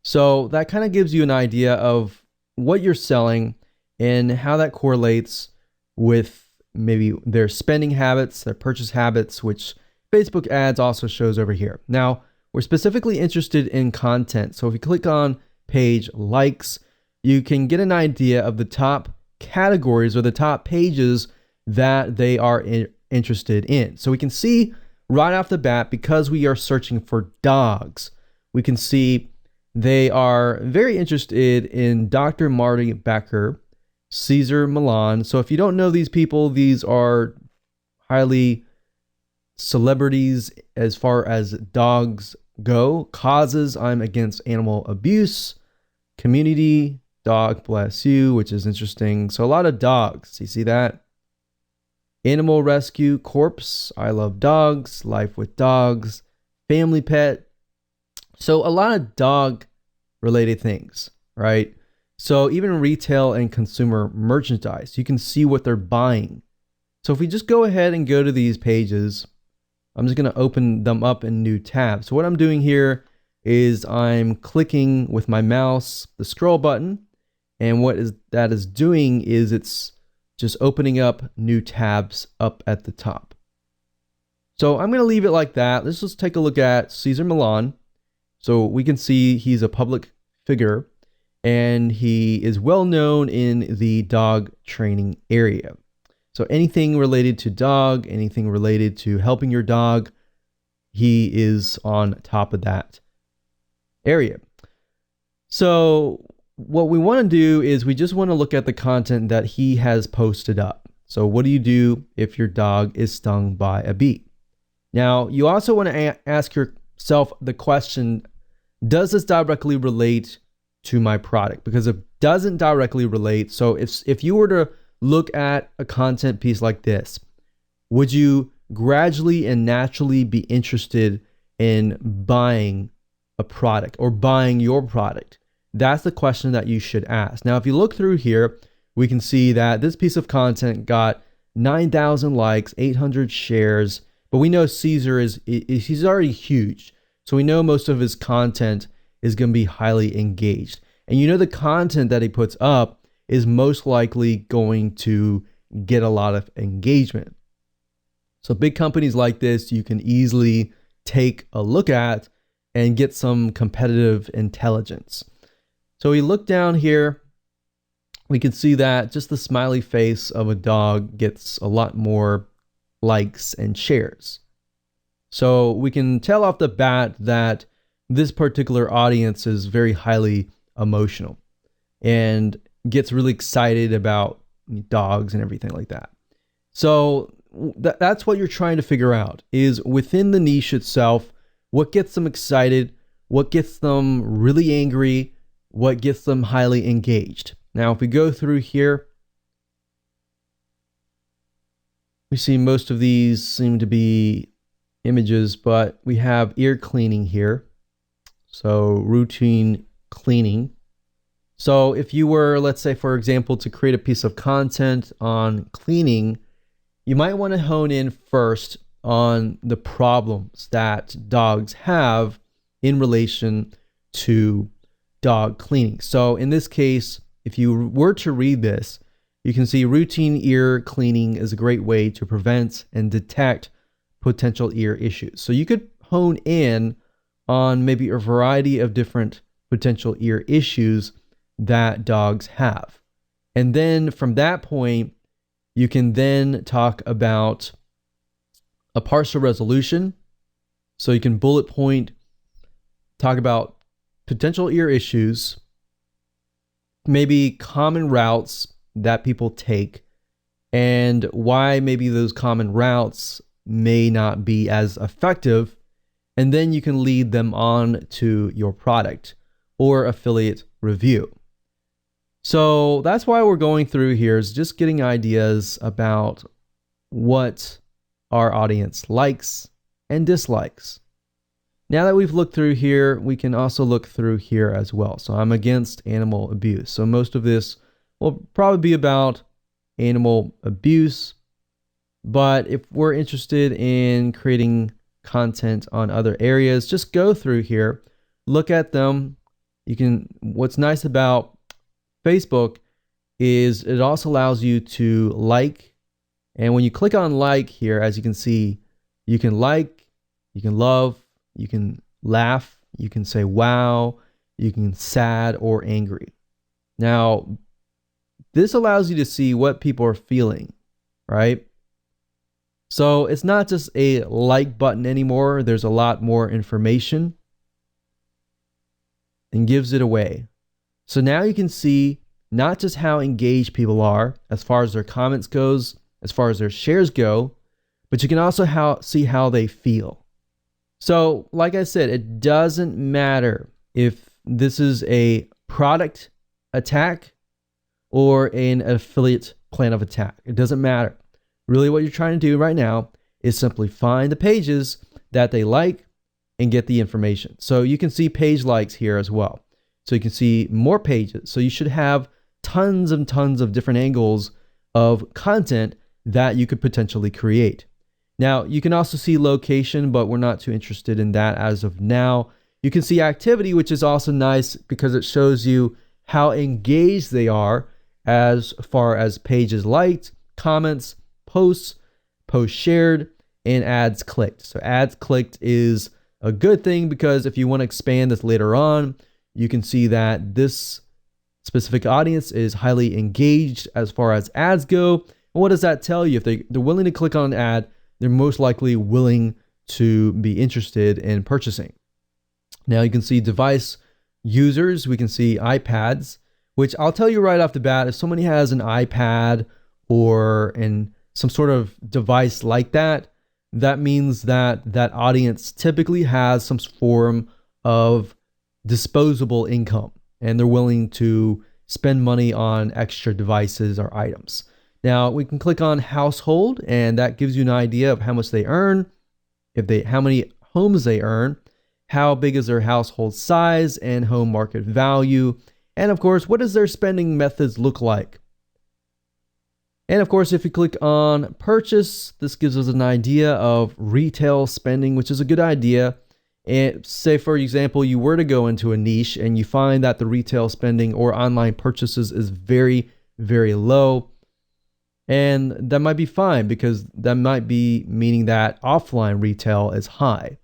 So that kind of gives you an idea of what you're selling and how that correlates with maybe their spending habits, their purchase habits, which Facebook ads also shows over here. Now, we're specifically interested in content. So if you click on page likes, you can get an idea of the top categories or the top pages that they are interested in. So we can see right off the bat, because we are searching for dogs, we can see they are very interested in Dr. Marty Becker, Cesar Millan. So if you don't know these people, these are highly celebrities as far as dogs go. Causes: I'm against animal abuse. Community: Dog Bless You, which is interesting. So a lot of dogs. You see that? Animal Rescue Corpse: I Love Dogs. Life with Dogs. Family Pet. So a lot of dog related things, right? So even retail and consumer merchandise, you can see what they're buying. So if we just go ahead and go to these pages, I'm just going to open them up in new tabs. So what I'm doing here is I'm clicking with my mouse the scroll button, and that is doing is it's just opening up new tabs up at the top. So I'm going to leave it like that. Let's just take a look at Cesar Millan. So we can see he's a public figure and he is well known in the dog training area. So anything related to dog, anything related to helping your dog, he is on top of that area. So what we want to do is we just want to look at the content that he has posted up. So what do you do if your dog is stung by a bee? Now, you also want to ask yourself the question, does this directly relate to my product? Because if it doesn't directly relate, so if you were to look at a content piece like this, would you gradually and naturally be interested in buying a product or buying your product? That's the question that you should ask. Now, if you look through here, we can see that this piece of content got 9,000 likes, 800 shares, but we know Cesar he's already huge. So we know most of his content is going to be highly engaged. And you know the content that he puts up is most likely going to get a lot of engagement. So big companies like this, you can easily take a look at and get some competitive intelligence. So we look down here, we can see that just the smiley face of a dog gets a lot more likes and shares. So we can tell off the bat that this particular audience is very highly emotional. and gets really excited about dogs and everything like that. So that's what you're trying to figure out, is within the niche itself, what gets them excited, what gets them really angry, what gets them highly engaged. Now, if we go through here, we see most of these seem to be images, but we have ear cleaning here. So routine cleaning. So if you were, let's say, for example, to create a piece of content on cleaning, you might want to hone in first on the problems that dogs have in relation to dog cleaning. So in this case, if you were to read this, you can see routine ear cleaning is a great way to prevent and detect potential ear issues. So you could hone in on maybe a variety of different potential ear issues that dogs have. And then from that point, you can then talk about a partial resolution. So you can bullet point, talk about potential ear issues, maybe common routes that people take, and why maybe those common routes may not be as effective. And then you can lead them on to your product or affiliate review. So that's why we're going through here, is just getting ideas about what our audience likes and dislikes. Now that we've looked through here, we can also look through here as well. So I'm against animal abuse. So most of this will probably be about animal abuse. But if we're interested in creating content on other areas, just go through here, look at them. What's nice about Facebook is it also allows you to like. And when you click on like here, as you can see, you can like, you can love, you can laugh, you can say wow, you can sad or angry. Now, this allows you to see what people are feeling, right? So it's not just a like button anymore. There's a lot more information and gives it away. So now you can see not just how engaged people are as far as their comments goes, as far as their shares go, but you can also see how they feel. So like I said, it doesn't matter if this is a product attack or an affiliate plan of attack. It doesn't matter. Really what you're trying to do right now is simply find the pages that they like and get the information. So you can see page likes here as well. So you can see more pages. So you should have tons and tons of different angles of content that you could potentially create. Now, you can also see location, but we're not too interested in that as of now. You can see activity, which is also nice because it shows you how engaged they are as far as pages liked, comments, posts shared, and ads clicked. So ads clicked is a good thing because if you want to expand this later on, you can see that this specific audience is highly engaged as far as ads go. And what does that tell you? If they're willing to click on an ad, they're most likely willing to be interested in purchasing. Now you can see device users. We can see iPads, which I'll tell you right off the bat, if somebody has an iPad or some sort of device like that, that means that that audience typically has some form of disposable income and they're willing to spend money on extra devices or items. Now we can click on household and that gives you an idea of how much they earn, how many homes they earn, how big is their household size and home market value, and of course, what does their spending methods look like? And of course, if you click on purchase, this gives us an idea of retail spending, which is a good idea. And say, for example, you were to go into a niche and you find that the retail spending or online purchases is very, very low. And that might be fine because that might be meaning that offline retail is high.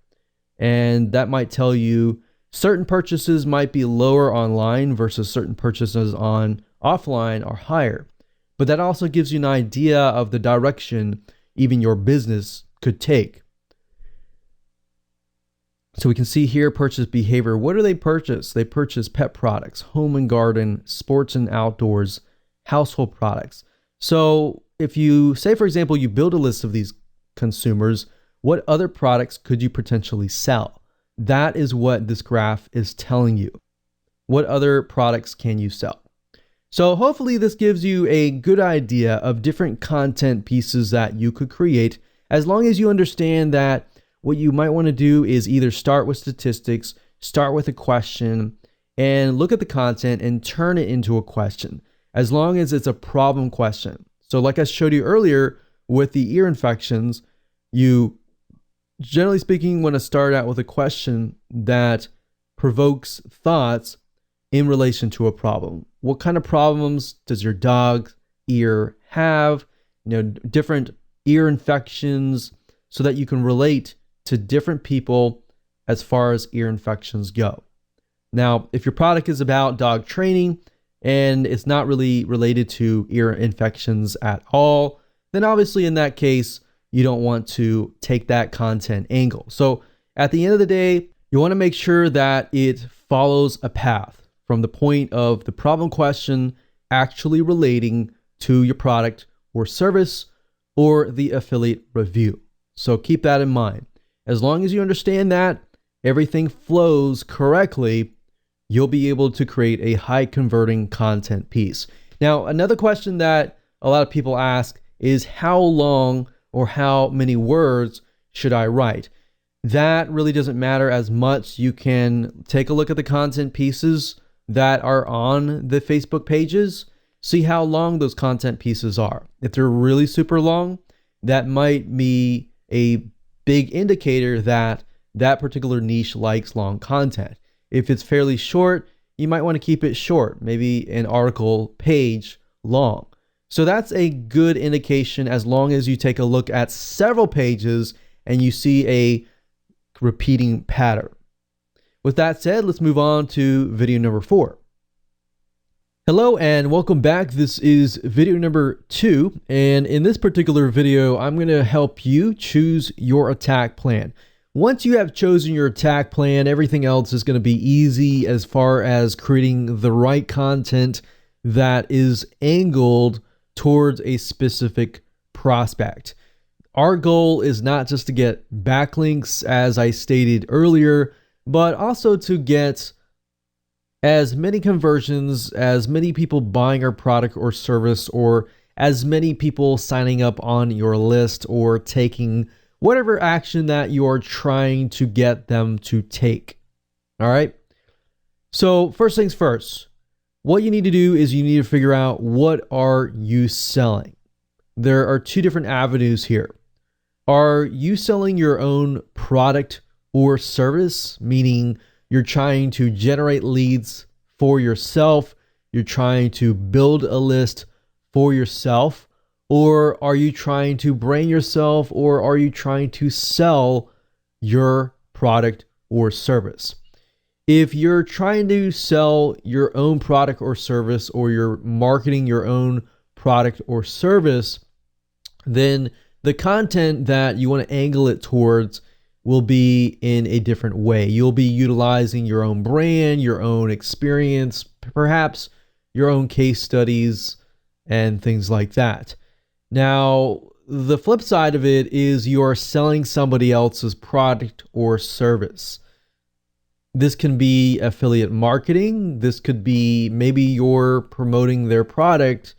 And that might tell you certain purchases might be lower online versus certain purchases on offline are higher. But that also gives you an idea of the direction even your business could take. So we can see here purchase behavior. What do they purchase? They purchase pet products, home and garden, sports and outdoors, household products. So if you say, for example, you build a list of these consumers, what other products could you potentially sell? That is what this graph is telling you. What other products can you sell? So hopefully this gives you a good idea of different content pieces that you could create, as long as you understand that what you might want to do is either start with statistics, start with a question, and look at the content and turn it into a question, as long as it's a problem question. So like I showed you earlier with the ear infections, you generally speaking want to start out with a question that provokes thoughts in relation to a problem. What kind of problems does your dog's ear have? Different ear infections, so that you can relate to different people as far as ear infections go. Now, if your product is about dog training and it's not really related to ear infections at all, then obviously in that case, you don't want to take that content angle. So at the end of the day, you want to make sure that it follows a path from the point of the problem question actually relating to your product or service or the affiliate review. So keep that in mind. As long as you understand that everything flows correctly, you'll be able to create a high converting content piece. Now, another question that a lot of people ask is how long or how many words should I write? That really doesn't matter as much. You can take a look at the content pieces that are on the Facebook pages, see how long those content pieces are. If they're really super long, that might be a big indicator that that particular niche likes long content. If it's fairly short, you might want to keep it short, maybe an article page long. So that's a good indication, as long as you take a look at several pages and you see a repeating pattern. With that said, let's move on to video number 4. Hello and welcome back. This is video number 2, and in this particular video, I'm going to help you choose your attack plan. Once you have chosen your attack plan, everything else is going to be easy as far as creating the right content that is angled towards a specific prospect. Our goal is not just to get backlinks, as I stated earlier, but also to get as many conversions, as many people buying our product or service, or as many people signing up on your list or taking whatever action that you are trying to get them to take. All right. So first things first, what you need to do is you need to figure out, what are you selling? There are 2 different avenues here. Are you selling your own product or service, meaning you're trying to generate leads for yourself, you're trying to build a list for yourself, or are you trying to brand yourself, or are you trying to sell your product or service? If you're trying to sell your own product or service, or you're marketing your own product or service, then the content that you want to angle it towards will be in a different way. You'll be utilizing your own brand, your own experience, perhaps your own case studies and things like that. Now, the flip side of it is you're selling somebody else's product or service. This can be affiliate marketing. This could be maybe you're promoting their product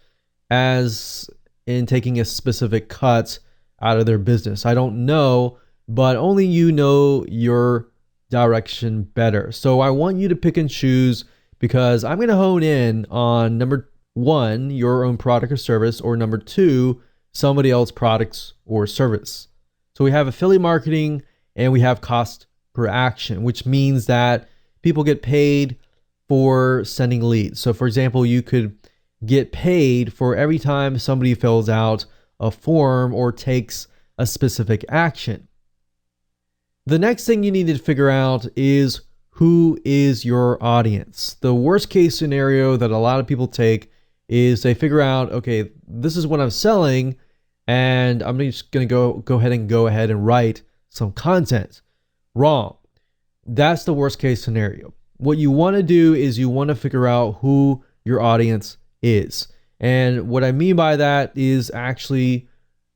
as in taking a specific cut out of their business. I don't know, but only you know your direction better. So I want you to pick and choose, because I'm going to hone in on number 1, your own product or service, or number 2, somebody else's products or service. So we have affiliate marketing and we have cost per action, which means that people get paid for sending leads. So for example, you could get paid for every time somebody fills out a form or takes a specific action. The next thing you need to figure out is, who is your audience? The worst case scenario that a lot of people take is they figure out, okay, this is what I'm selling, and I'm just going to go ahead and write some content. Wrong. that's the worst case scenario. What you want to do is you want to figure out who your audience is. And what I mean by that is actually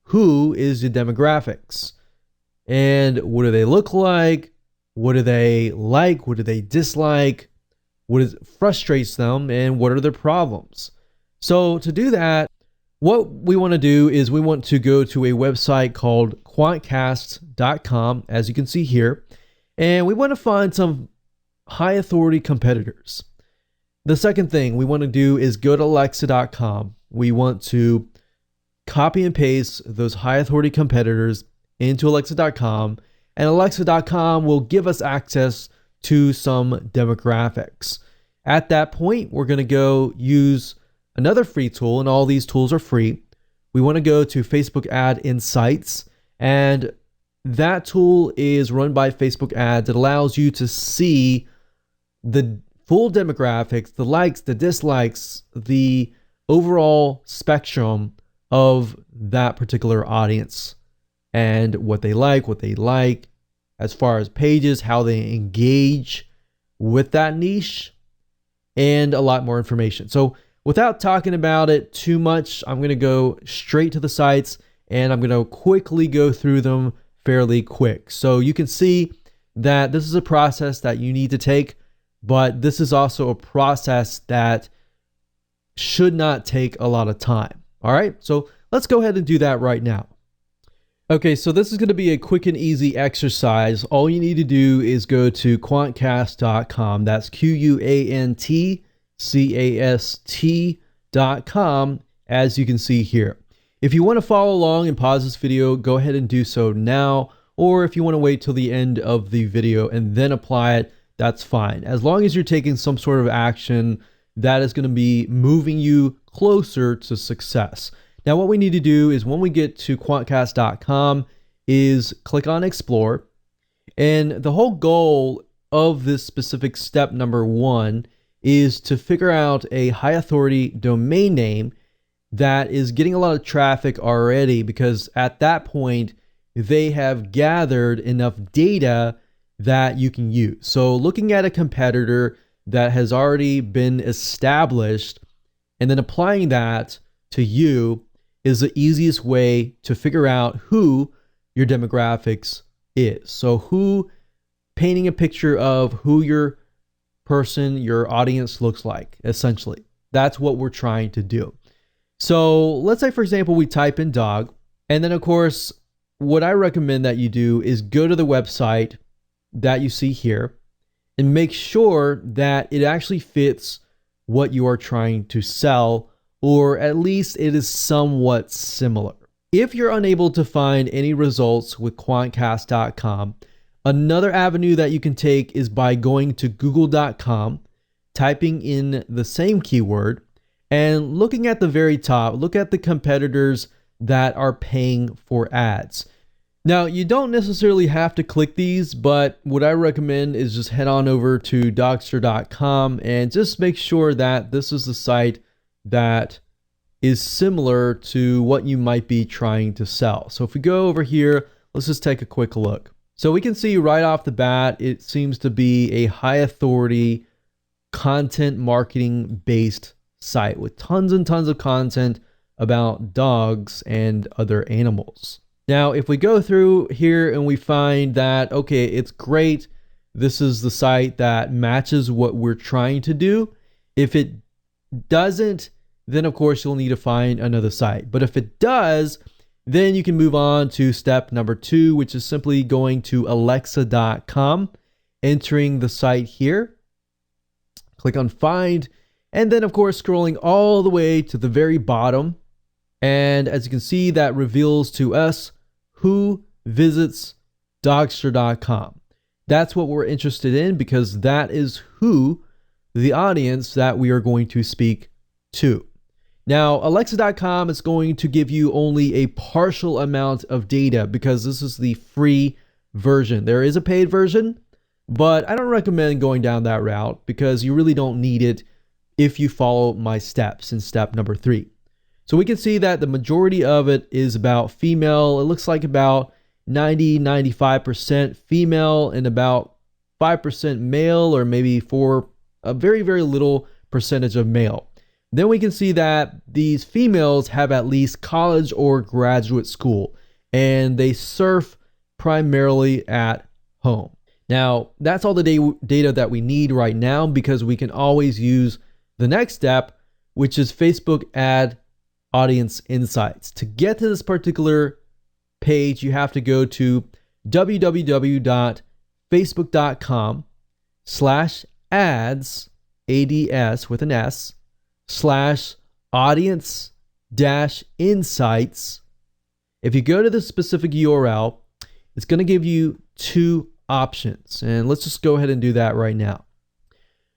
who is the demographics and what do they look like? What do they like? What do they dislike? Frustrates them, and what are their problems? So to do that, what we want to do is we want to go to a website called Quantcast.com, as you can see here, and we want to find some high authority competitors. The second thing we want to do is go to Alexa.com. We want to copy and paste those high authority competitors into Alexa.com, and Alexa.com will give us access to some demographics. At that point, we're going to go use another free tool, and all these tools are free. We want to go to Facebook Ad Insights, and that tool is run by Facebook Ads. It allows you to see the full demographics, the likes, the dislikes, the overall spectrum of that particular audience and what they like, as far as pages, how they engage with that niche, and a lot more information. So without talking about it too much, I'm going to go straight to the sites and I'm going to quickly go through them fairly quick. So you can see that this is a process that you need to take, but this is also a process that should not take a lot of time. All right, so let's go ahead and do that right now. Okay, so this is going to be a quick and easy exercise. All you need to do is go to Quantcast.com. That's Quantcast.com, as you can see here. If you want to follow along and pause this video, go ahead and do so now. Or if you want to wait till the end of the video and then apply it, that's fine. As long as you're taking some sort of action that is going to be moving you closer to success. Now, what we need to do is when we get to Quantcast.com is click on Explore. And the whole goal of this specific step number 1 is to figure out a high authority domain name that is getting a lot of traffic already, because at that point, they have gathered enough data that you can use. So looking at a competitor that has already been established and then applying that to you is the easiest way to figure out who your demographics is. So painting a picture of who your audience looks like, essentially. That's what we're trying to do. So let's say, for example, we type in dog, and then of course, what I recommend that you do is go to the website that you see here and make sure that it actually fits what you are trying to sell, or at least it is somewhat similar. If you're unable to find any results with Quantcast.com, another avenue that you can take is by going to Google.com, typing in the same keyword, and looking at the very top, look at the competitors that are paying for ads. Now, you don't necessarily have to click these, but what I recommend is just head on over to Dogster.com and just make sure that this is the site that is similar to what you might be trying to sell. So if we go over here, let's just take a quick look. So we can see right off the bat, it seems to be a high authority content marketing based site with tons and tons of content about dogs and other animals. Now, if we go through here and we find that, okay, it's great, this is the site that matches what we're trying to do. If it doesn't, then of course you'll need to find another site. But if it does, then you can move on to step number 2, which is simply going to Alexa.com, entering the site here, click on find, and then of course scrolling all the way to the very bottom. And as you can see, that reveals to us who visits Dogster.com. That's what we're interested in, because that is who the audience that we are going to speak to. Now, Alexa.com is going to give you only a partial amount of data because this is the free version. There is a paid version, but I don't recommend going down that route because you really don't need it if you follow my steps in step number 3. So we can see that the majority of it is about female. It looks like about 90-95% female and about 5% male, or maybe for a very, very little percentage of male. Then we can see that these females have at least college or graduate school, and they surf primarily at home. Now, that's all the data that we need right now, because we can always use the next step, which is Facebook Ad Audience Insights. To get to this particular page, you have to go to www.facebook.com/ads, ADS with an S, /audience-insights. If you go to the specific URL, it's going to give you two options, and let's just go ahead and do that right now.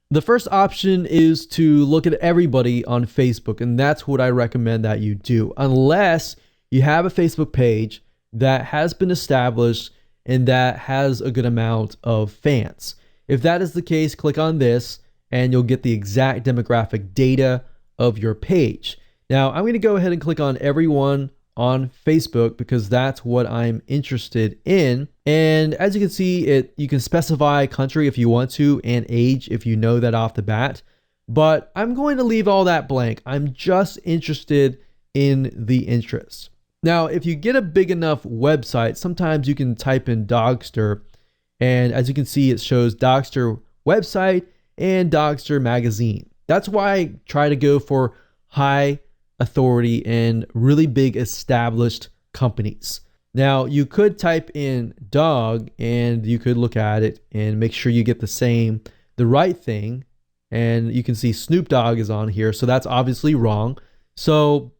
The first option is to look at everybody on Facebook, and that's what I recommend that you do, unless you have a Facebook page that has been established and that has a good amount of fans. If that is the case, click on this and you'll get the exact demographic data of your page. Now, I'm going to go ahead and click on everyone on Facebook because that's what I'm interested in. And as you can see, you can specify country if you want to, and age if you know that off the bat. But I'm going to leave all that blank. I'm just interested in the interest. Now, if you get a big enough website, sometimes you can type in Dogster, and as you can see, it shows Dogster website and Dogster magazine. That's why I try to go for high authority and really big established companies. Now, you could type in dog and you could look at it and make sure you get the right thing. And you can see Snoop Dogg is on here, so that's obviously wrong. So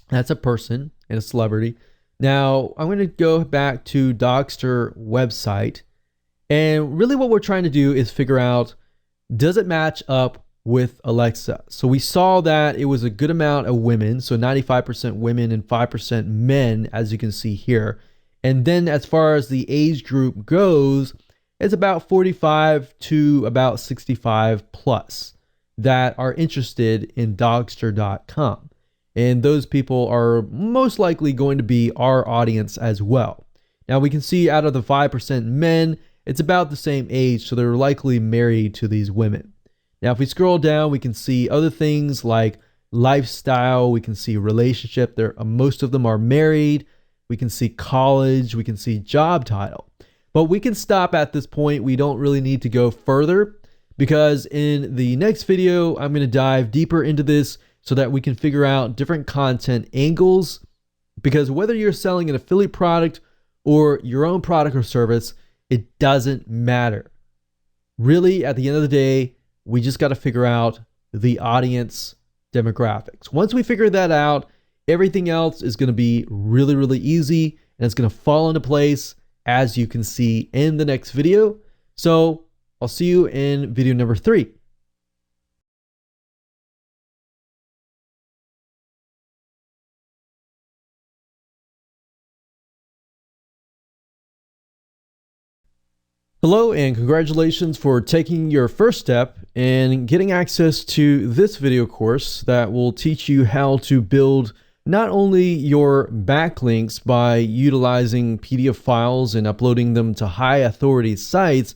that's a person and a celebrity. Now, I'm going to go back to Dogster website. And really what we're trying to do is figure out, does it match up with Alexa? So we saw that it was a good amount of women, so 95% women and 5% men, as you can see here. And then as far as the age group goes, it's about 45 to about 65 plus that are interested in Dogster.com. And those people are most likely going to be our audience as well. Now we can see out of the 5% men, it's about the same age, so they're likely married to these women. Now, if we scroll down, we can see other things like lifestyle. We can see relationship. Most of them are married. We can see college. We can see job title. But we can stop at this point. We don't really need to go further, because in the next video, I'm going to dive deeper into this so that we can figure out different content angles. Because whether you're selling an affiliate product or your own product or service, it doesn't matter. Really, at the end of the day, we just got to figure out the audience demographics. Once we figure that out, everything else is going to be really, really easy, and it's going to fall into place, as you can see in the next video. So I'll see you in video number 3. Hello, and congratulations for taking your first step and getting access to this video course that will teach you how to build not only your backlinks by utilizing PDF files and uploading them to high authority sites,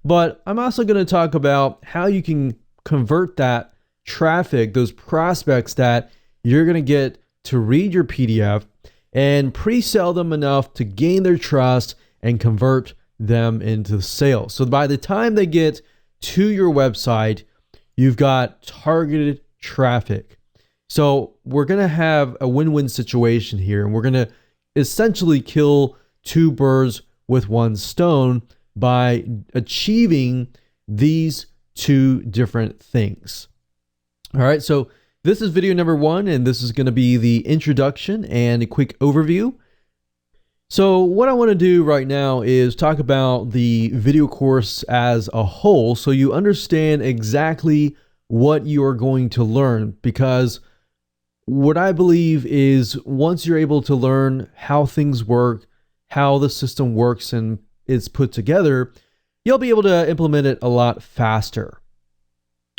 but I'm also going to talk about how you can convert that traffic, those prospects that you're going to get to read your PDF, and pre-sell them enough to gain their trust and convert them into sales. So by the time they get to your website, you've got targeted traffic. So we're going to have a win-win situation here, and we're going to essentially kill two birds with one stone by achieving these two different things. All right, so this is video number 1, and this is going to be the introduction and a quick overview. So what I want to do right now is talk about the video course as a whole, so you understand exactly what you are going to learn, because what I believe is once you're able to learn how things work, how the system works and is put together, you'll be able to implement it a lot faster.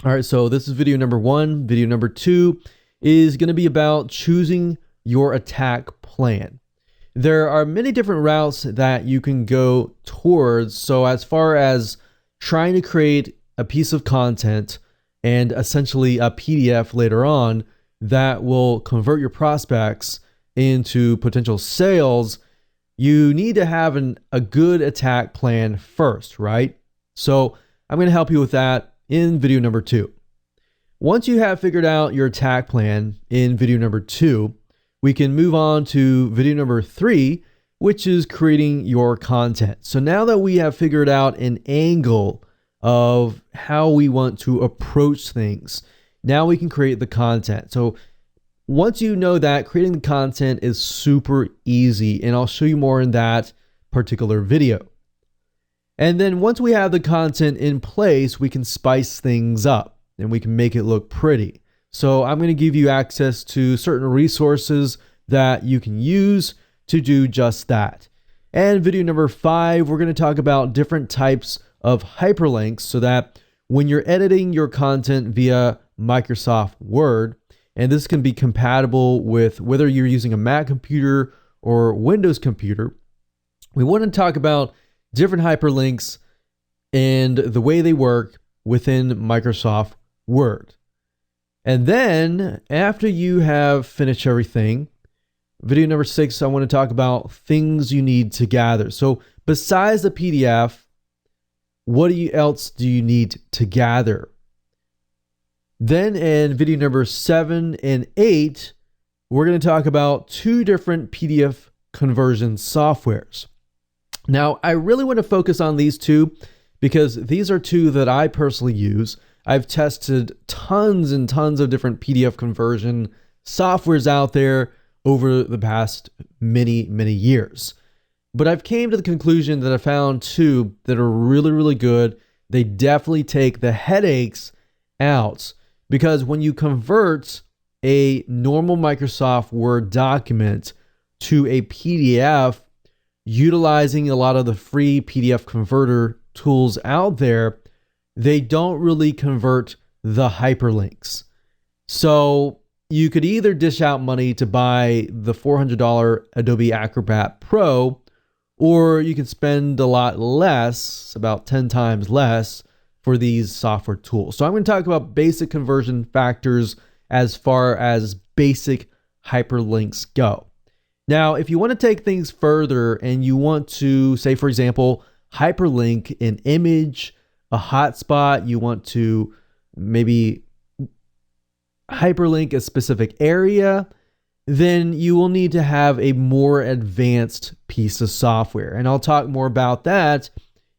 All right, so this is video number 1. Video number 2 is going to be about choosing your attack plan. There are many different routes that you can go towards. So as far as trying to create a piece of content and essentially a PDF later on that will convert your prospects into potential sales, you need to have a good attack plan first, right? So I'm going to help you with that in video number 2. Once you have figured out your attack plan in video number 2, we can move on to video number 3, which is creating your content. So now that we have figured out an angle of how we want to approach things, now we can create the content. So once you know that, creating the content is super easy, and I'll show you more in that particular video. And then once we have the content in place, we can spice things up and we can make it look pretty. So I'm going to give you access to certain resources that you can use to do just that. And video number 5, we're going to talk about different types of hyperlinks so that when you're editing your content via Microsoft Word, and this can be compatible with whether you're using a Mac computer or Windows computer, we want to talk about different hyperlinks and the way they work within Microsoft Word. And then after you have finished everything, video number 6, I want to talk about things you need to gather. So besides the PDF, what else do you need to gather? Then in video number 7 and 8, we're going to talk about 2 different PDF conversion softwares. Now, I really want to focus on these 2 because these are 2 that I personally use. I've tested tons and tons of different PDF conversion softwares out there over the past many, many years. But I've came to the conclusion that I found 2 that are really, really good. They definitely take the headaches out, because when you convert a normal Microsoft Word document to a PDF, utilizing a lot of the free PDF converter tools out there, they don't really convert the hyperlinks. So you could either dish out money to buy the $400 Adobe Acrobat Pro, or you can spend a lot less, about 10 times less, for these software tools. So I'm going to talk about basic conversion factors as far as basic hyperlinks go. Now, if you want to take things further and you want to, say, for example, hyperlink an image, a hotspot, you want to maybe hyperlink a specific area, then you will need to have a more advanced piece of software. And I'll talk more about that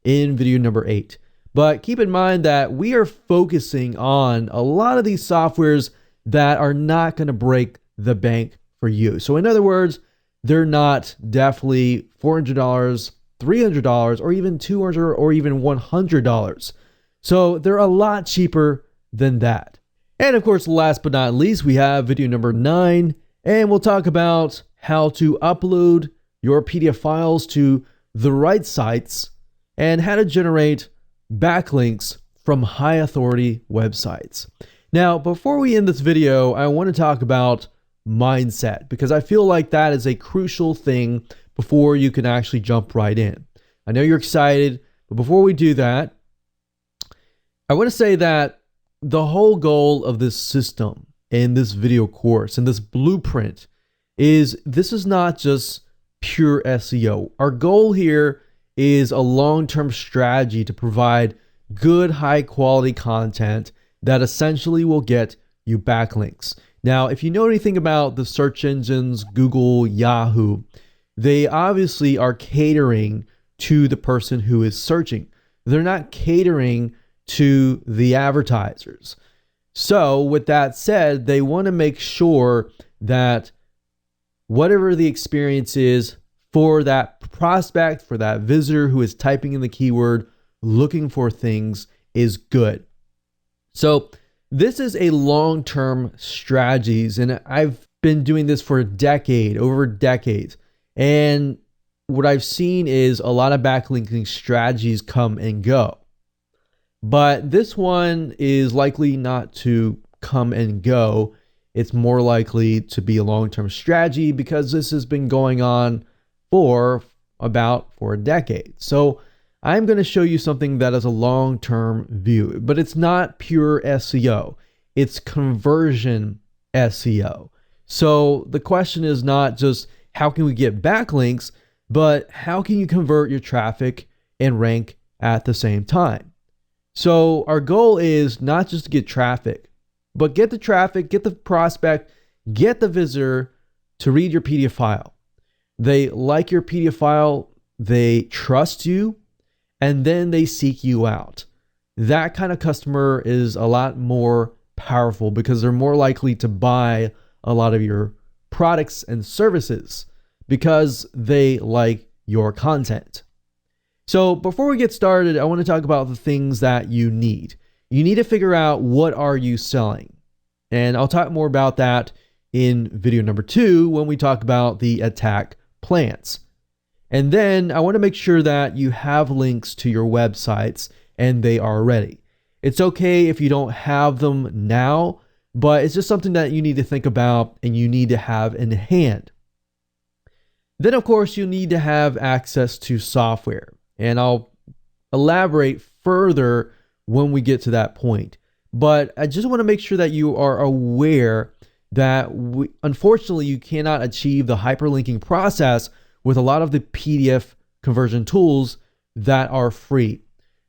in video number 8. But keep in mind that we are focusing on a lot of these softwares that are not going to break the bank for you. So in other words, they're not definitely $400, $300, or even $200 or even $100. So they're a lot cheaper than that. And of course, last but not least, we have video number 9, and we'll talk about how to upload your PDF files to the right sites and how to generate backlinks from high authority websites. Now, before we end this video, I want to talk about mindset, because I feel like that is a crucial thing before you can actually jump right in. I know you're excited, but before we do that, I want to say that the whole goal of this system and this video course and this blueprint is this is not just pure SEO. Our goal here is a long-term strategy to provide good, high-quality content that essentially will get you backlinks. Now, if you know anything about the search engines, Google, Yahoo, they obviously are catering to the person who is searching. They're not catering to the advertisers. So with that said, they want to make sure that whatever the experience is for that prospect, for that visitor who is typing in the keyword, looking for things, is good. So this is a long-term strategies, and I've been doing this for a decade, over decades. And what I've seen is a lot of backlinking strategies come and go. But this one is likely not to come and go. It's more likely to be a long-term strategy because this has been going on for a decade. So I'm going to show you something that is a long-term view, but it's not pure SEO. It's conversion SEO. So the question is not just how can we get backlinks, but how can you convert your traffic and rank at the same time? So our goal is not just to get traffic, but get the traffic, get the prospect, get the visitor to read your PDF file. They like your PDF file, they trust you, and then they seek you out. That kind of customer is a lot more powerful because they're more likely to buy a lot of your products and services because they like your content. So before we get started, I want to talk about the things that you need. You need to figure out what are you selling. And I'll talk more about that in video number 2 when we talk about the attack plans. And then I want to make sure that you have links to your websites and they are ready. It's okay if you don't have them now, but it's just something that you need to think about and you need to have in hand. Then of course you need to have access to software. And I'll elaborate further when we get to that point. But I just want to make sure that you are aware that unfortunately you cannot achieve the hyperlinking process with a lot of the PDF conversion tools that are free.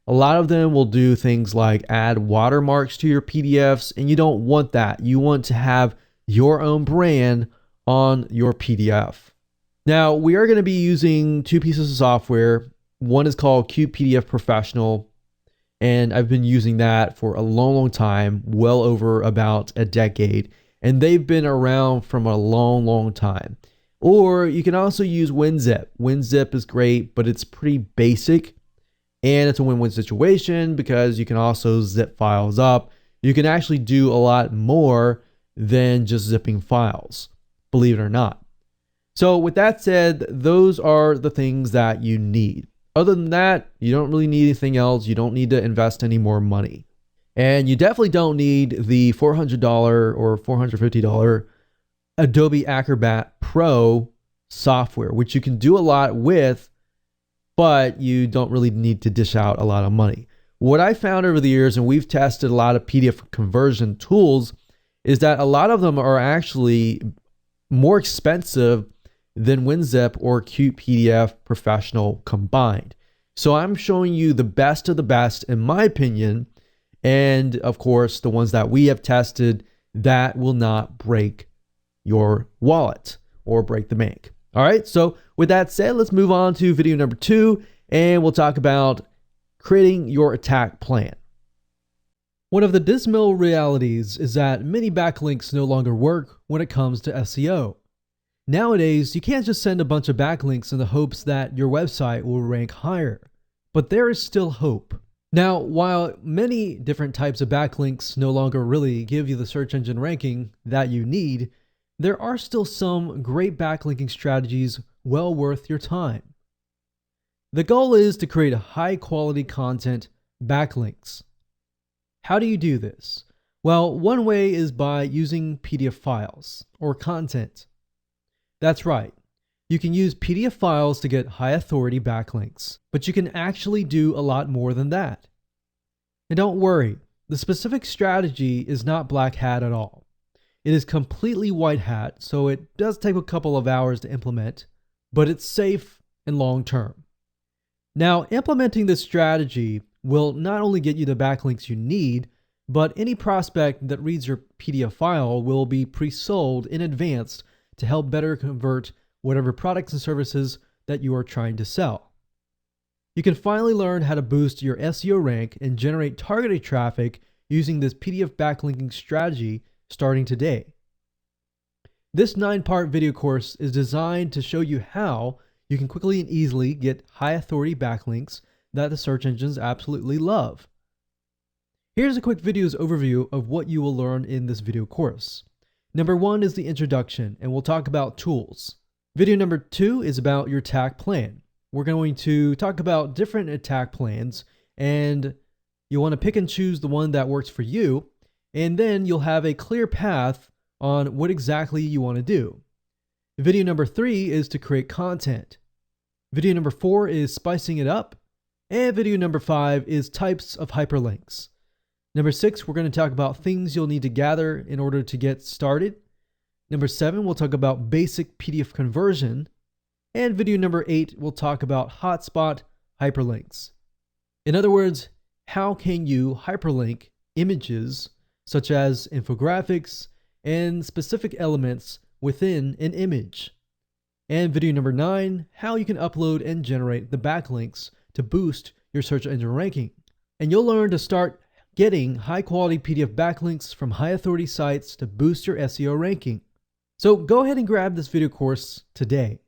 A lot of them will do things like add watermarks to your PDFs, and you don't want that. You want to have your own brand on your PDF. Now, we are going to be using 2 pieces of software. One is called CubePDF Professional, and I've been using that for a long time, well over about a decade, and they've been around from a long time. Or you can also use WinZip. WinZip is great, but it's pretty basic, and it's a win-win situation because you can also zip files up. You can actually do a lot more than just zipping files, believe it or not. So with that said, those are the things that you need. Other than that, you don't really need anything else. You don't need to invest any more money. And you definitely don't need the $400 or $450 Adobe Acrobat Pro software, which you can do a lot with, but you don't really need to dish out a lot of money. What I found over the years, and we've tested a lot of PDF conversion tools, is that a lot of them are actually more expensive than WinZip or CubePDF Professional combined. So I'm showing you the best of the best, in my opinion, and of course, the ones that we have tested that will not break your wallet or break the bank. All right, so with that said, let's move on to video number 2, and we'll talk about creating your attack plan. One of the dismal realities is that many backlinks no longer work when it comes to SEO. Nowadays, you can't just send a bunch of backlinks in the hopes that your website will rank higher, but there is still hope. Now, while many different types of backlinks no longer really give you the search engine ranking that you need, there are still some great backlinking strategies well worth your time. The goal is to create high quality content backlinks. How do you do this? Well, one way is by using PDF files or content. That's right. You can use PDF files to get high authority backlinks, but you can actually do a lot more than that. And don't worry, the specific strategy is not black hat at all. It is completely white hat, so it does take a couple of hours to implement, but it's safe and long term. Now, implementing this strategy will not only get you the backlinks you need, but any prospect that reads your PDF file will be pre-sold in advance to help better convert whatever products and services that you are trying to sell. You can finally learn how to boost your SEO rank and generate targeted traffic using this PDF backlinking strategy starting today. This 9-part video course is designed to show you how you can quickly and easily get high authority backlinks that the search engines absolutely love. Here's a quick video's overview of what you will learn in this video course. Number 1 is the introduction, and we'll talk about tools. Video number 2 is about your attack plan. We're going to talk about different attack plans, and you want to pick and choose the one that works for you, and then you'll have a clear path on what exactly you want to do. Video number 3 is to create content. Video number 4 is spicing it up. And video number 5 is types of hyperlinks. Number 6, we're going to talk about things you'll need to gather in order to get started. Number 7, we'll talk about basic PDF conversion. And video number 8, we'll talk about hotspot hyperlinks. In other words, how can you hyperlink images such as infographics and specific elements within an image. And video number 9, how you can upload and generate the backlinks to boost your search engine ranking. And you'll learn to start getting high quality PDF backlinks from high authority sites to boost your SEO ranking. So go ahead and grab this video course today.